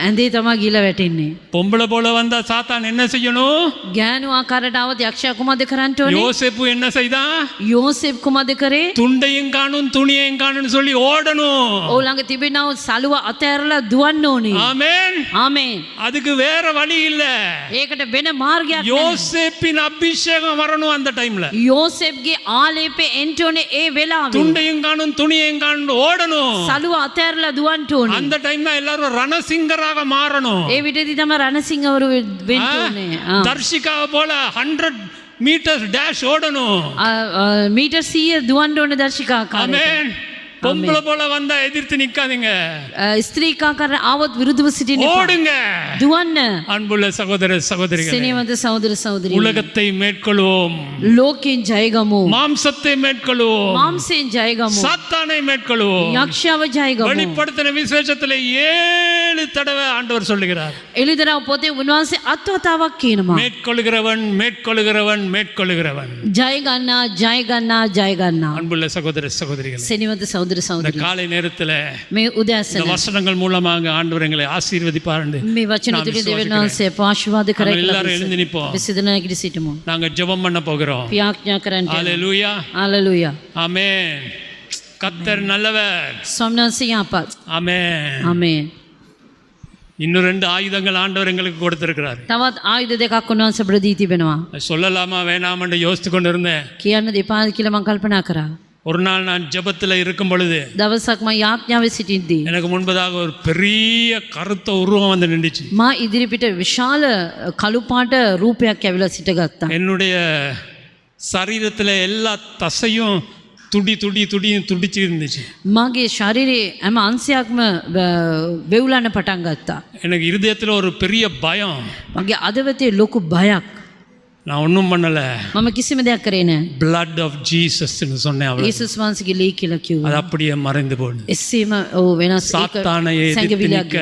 ඇඳේ තමා ගිල වැටෙන්නේ. பொம்பளை போல வந்தா சாத்தான் என்ன செய்யணும்? ගෑනු ආකාරයට આવත් යක්ෂයා කුමක්ද කරන්න ඕනේ? யோசேப்பு என்ன செய்தான்? යෝසෙප් කුමක්ද කරේ? துண்டையும் காணும் துணியையும் காணும்னு சொல்லி ஓடணும். ඔහු ළඟ තිබෙනා වූ සලුව අතහැරලා දුවන්න ඕනේ. ஆமென். ආමේන්. அதுக்கு வேற வழி இல்ல. ඒකට වෙන මාර්ගයක් නැහැ. யோசேப்பின் அபிஷேகம் வரணும் அந்த டைம்ல. යෝසෙප්ගේ ආලේපේ එන්න ඕනේ ඒ වෙලාවේ. துண்டையும் காணும் துணியையும் காணும் ஓடணும். සලුව අතහැරලා දුවන්න ඕනේ. அந்த டைம்ல எல்லாரும் ரணசிங்கராக மாறணும். ඒ විදිහදී තමයි රණසිංහවරු වෙන්න ඕනේ. தர்ஷிகாவை போல 100 மீட்டர் டேஷ் ஓடணும். මීටර් 100 දුවන්න ඕනේ දර්ශිකා ආකාරයට. ஆமென். பொம்பளை போல வந்தா எதிர்த்து நிக்காதீங்க. ස්ත්‍රී ආකාරයට ආවොත් විරුද්ධව සිටින්න එපා. ஓடுங்க. දුවන්න. அன்புள்ள சகோதர சகோதரிகளே, සෙනෙහවන්ත සහෝදර සහෝදරියනි. உலகத்தை மேற்கொள்வோம், ලෝකයෙන් ජය ගමු. மாம்சத்தை மேற்கொள்வோம், මාംසයෙන් ජය ගමු. சாத்தானை மேற்கொள்வோம். යක්ෂයාව ජය ගමු. வெளிப்படுத்தின விசேஷத்துல 7 தடவை ஆண்டவர் சொல்லுகிறார். එළිදරව් පොතේ උන්වහන්සේ අත්වතාවක් කියනවා. மேற்கொள்கிறவன் மேற்கொள்கிறவன் மேற்கொள்கிறவன். ජය ගන්නා ජය ගන්නා ජය ගන්නා. அன்புள்ள சகோதர சகோதரிகளே, සෙනෙහවන්ත සහෝදර இந்த සහෝදරියනි. காலை நேரத்துல මේ இந்த උදෑසන வசனங்கள் மூலமாக ஆண்டவர் எங்களை ஆசீர்வதிப்பார். මේ වචන තුලින් දෙවියන් වහන්සේ ආශිර්වාද කරයි நம்ம කියලා எல்லாரும் எழுந்து நிப்போம். අපි සිත නැගිට සිටමු. நாங்க ஜெபம் பண்ண போகிறோம். ප්‍රාර්ථනා කරන්න. ஹalleluya. හalleluya. ஆமென். கர்த்தர் நல்லவர். ස්වාමීන් වහන්සේ යහපත්. ஆமென். ආමේන්. இன்னும் 2 ஆயுதங்கள் ஆண்டவர் எங்களுக்கு கொடுத்திருக்கிறார். තවත් ආයුධ දෙකක් උන්වහන්සේ අපිට දී තිබෙනවා. சொல்லலாமா வேணாமான்னு யோசித்து கொண்டு இருந்தேன். කියන්න දෙපාද කියලා මම කල්පනා කරා. ஒரு நாள் நான் ஜெபத்துல இருக்கும் பொழுது දවසක් මම යාඥාවේ සිටින්දී எனக்கு முன்பதாக ஒரு பெரிய கருத்த உருவம் வந்து நின்றுச்சு. මා ඉදිරිපිට විශාල කළු පාට රූපයක් ඇවිල්ලා සිටගත්තා. என்னுடைய சரீரத்துல எல்லா தசையும் துடி துடி துடி துடிச்சு இருந்துச்சு. මාගේ ශරීරයේ හැම අංශයක්ම වෙවුලන්න පටන් ගත්තා. எனக்கு இருதயத்துல ஒரு பெரிய பயம். මගේ අදවතේ ලොකු බයක්. நான் ஒன்றும் பண்ணல. මම කිසිම දෙයක් කරේ නැහැ. blood of Jesus ன்னு சொன்னேன். அவ்வளவு. යේසුස් වහන්සේගේ ලේ කියලා කිව්වා. அது அப்படியே மறைந்து போனது. එසේම වෙනස් சாத்தானை எதிர்த்து நிற்க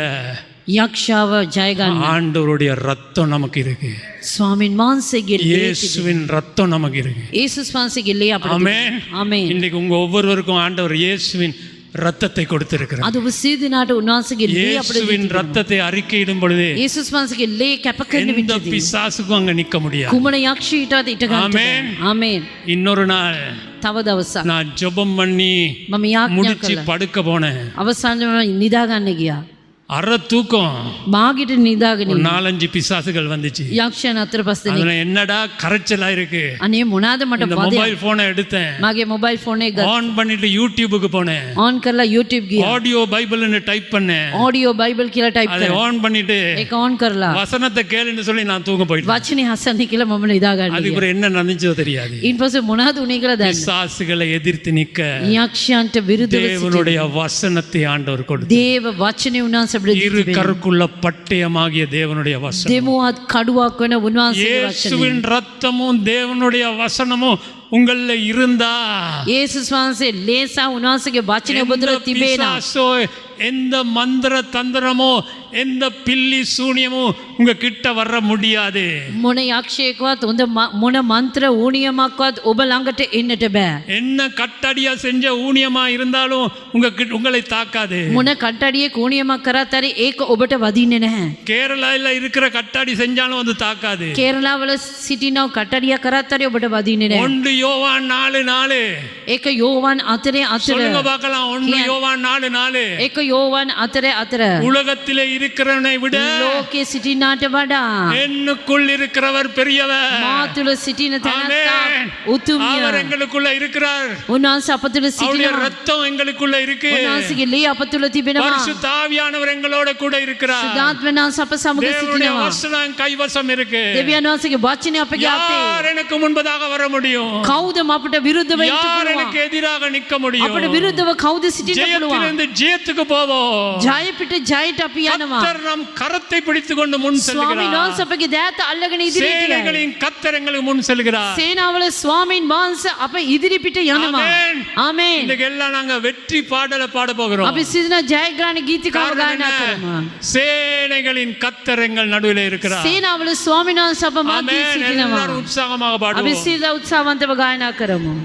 යක්ෂාව ජය ගන්න ஆண்டவருடைய ரத்தம் நமக்கு இருக்கு. ස්වාමීන් වහන්සේගේ ලේ இயேசுவின் ரத்தம் நமக்கு இருக்கு. යේසුස් වහන්සේගේ ලේ අපිට ஆமென். ආමේන්. இன்னைக்கு உங்க ஒவ்வொருவருக்கும் ஆண்டவர் இயேசுவின் ரத்தத்தை கொடுத்திருக்கிறார். අද ඔබ සිය දිනාට උන්වහන්සේගේ ලේ අපිට இயேசுவின் ரத்தத்தை அறிக்கையிடும் பொழுது යේසුස් වහන්සේගේ ලේ කැප කරන எந்த විදිහදී பிசாசுக்கும் அங்க நிக்க முடியாது. කුමන යක්ෂීටවත් ඉට ගන්න ආමේන්. ආමේන්. இன்னொரு நாள் තව දවසක් நான் ஜெபம் பண்ணி මම යාඥා முடிச்சு කළා. படுக்க போனேன். අවසානයේ නිදා ගන්න ගියා. அரை தூக்கம். මාගෙට නිදාගෙන ஒரு 4-5 பிசாசுகள் வந்துச்சு. යක්ෂයන් අතර පස් දෙනෙක්. அதுல என்னடா கரைச்சலா இருக்கு. අනේ මොනවාද මට இந்த බදයක්. மொபைல் போனை எடுத்தேன். මගේ මොබයිල් ෆෝන් එක ஆன் பண்ணிட்டு யூடியூபுக்கு போனேன். ආන් කරලා YouTube ගියා. ஆடியோ பைபிள்னு டைப் பண்ணேன். ආඩියෝ බයිබල් කියලා ටයිප් அதை කරා. ஆன் பண்ணிட்டு ඒක ආන් කරලා வசனத்தை கேளுன்னு சொல்லி நான் தூங்க போயிட்டேன். වචනේ හසන්නේ කියලා මම නිදා ගන්න அதுக்கு ගියා. அப்புறம் என்ன நடந்துச்சோ தெரியாது. ඊට මොනවද උනේ කියලා දන්නේ. பிசாசுகளை எதிர்த்து நிக்க යක්ෂයන්ට විරුද්ධව සිටින தேவனுடைய வசனத்தை ஆண்டவர் கொடுத்தார். දේව වචනේ උන්වහන්සේ අපිට දී இரு තිබෙනවා. கருக்குள்ள பட்டயமாகிய தேவனுடைய வசனம். දෙමුවත් කඩුවක් වෙන උන්වහන්සේගේ වචනේ. இயேசுவின் ரத்தமும் தேவனுடைய வசனமும் உங்கள்ல இருந்தா යේසුස් වහන්සේ ලේසා උන්වහන්සේගේ වචනේ ඔබ තුළ எந்த තිබේනා. பிசாசோ, எந்த மந்திர தந்திரமோ, எந்த பில்லி சூனியமோ உங்க கிட்ட வர முடியாது. මොන යක්ෂයෙක්වත් හොඳ මොන මන්ත්‍ර ඌනියමක්වත් ඔබ ළඟට එන්නට බෑ. என்ன கட்டடியா செஞ்ச ஊனியமா இருந்தாலும் உங்களை தாக்காது. මොන කට්ටඩියේ ඌනියමක් කරත් හරි ඒක ඔබට වදින්නේ නැහැ. கேரளால இருக்கிற கட்டாடி செஞ்சாலும் அது தாக்காது. කේරලාවල සිටිනව කට්ටඩිය කරත් හරි ඔබට වදින්නේ නැහැ. 1 யோவான் 4:4 ඒක යෝවාන් අතරේ අතර. சொல்லுங்க பார்க்கலாம். 1 யோவான் 4:4 ඒක යෝවාන් අතරේ අතර. உலகத்திலே இருக்கிறவனை விட ලෝකේ සිටිනාට වඩා என்னுக்குள் இருக்கிறவர் பெரியவர். මා තුළ සිටින තැනැත්තා ஆமென். උතුම්ය. அவர் எங்களுக்குள்ள இருக்கிறார். උන්වහන්සේ අප තුළ அவருடைய සිටිනවා. ரத்தம் எங்களுக்குள்ள இருக்கு. උන්වහන්සේගේ ලේ අප තුළ තිබෙනවා. பரிசுத்த ஆவியானவர் எங்களோட கூட இருக்கிறார். සුදාත්මනාස අප සමග தேவனுடைய සිටිනවා. வசனம் கைவசம் இருக்கு. දෙවියන් වහන්සේගේ වචනේ අපගේ අතේ. யார் எனக்கு முன்பதாக வர முடியும்? කවුද අපට විරුද්ධව ඉන්න யார் පුළුවන්? எனக்கு எதிராக நிக்க முடியும்? අපට විරුද්ධව කවුද සිටින්න පුළුවන්? ஜெயத்திலிருந்து ஜெயத்துக்கு போவோம். ජය පිට ජයට අපි යනවා. கர்த்தர் நம் கரத்தை பிடித்துக் கொண்டு முன் ස්වාමීන් செல்கிறார். වහන්සේ අපගේ දෑත අල්ලගෙන ඉදිරියට යනවා. சேனைகளின் கர்த்தர் எங்களுக்கு முன் செல்கிறார். සේනාවල ස්වාමීන් වහන්සේ අප ඉදිරිපිට යනවා. ஆமென். ආමේන්. இன்னைக்கு எல்லாம் நாங்க வெற்றி பாடலை பாட போகிறோம். අපි සිටින ජයග්‍රහණ ගීතිකාව காரணம் ගායනා என்ன? කරනවා. சேனைகளின் கர்த்தர் எங்கள் நடுவில் இருக்கிறார். සේනාවල ස්වාමීන් වහන්සේ අප මැද ஆமென். සිටිනවා. எல்லாரும் உற்சாகமாக අපි பாடுவோம். සියද උත්සාහවන්තව ගායනා කරමු.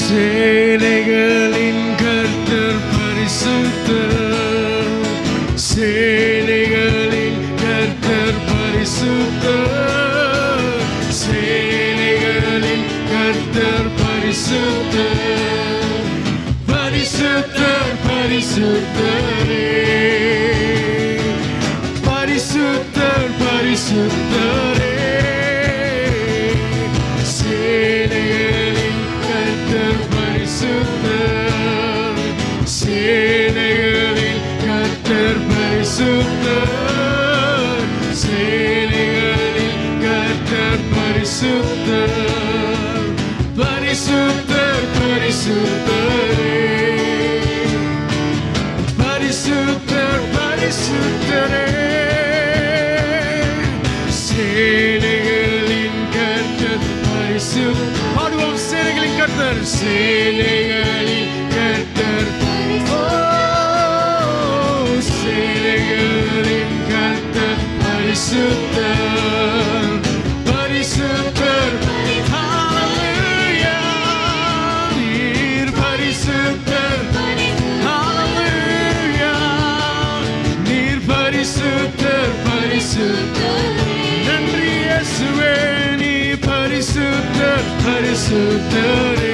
சேனைகளின் கர்த்தர் பரிசுத்தர், சேனைகளின் கர்த்தர் பரிசுத்தர், சேனைகளின் கர்த்தர் பரிசுத்தர், பரிசுத்தர் பரிசுத்தரே, பரிசுத்தர் பரிசுத்தரே, சேனைகளின் கர்த்தர் பரிசுத்தர், சேனைகளின் கர்த்தர் பரிசுத்தர், சேனைகளின் கர்த்தர் பரிசுத்தர், பரிசுத்தர் பரிசுத்தரே, பரிசுத்தர் பரிசுத்தரே, சேனைகளின் கர்த்தர் பரிசுத்தர். பாடுவோம், சேனைகளின் கர்த்தர், சேனைகளின் கர்த்தர், ஓ சேனைகளின் கர்த்தர் பரிசுத்தர், பரிசுத்தர், ஹல்லேலூயா, நீர் பரிசுத்தர், ஹல்லேலூயா, நீர் பரிசுத்தர் பரிசுத்தர், நன்றி இயேசுவே, நீ பரிசுத்தர் பரிசுத்தரே,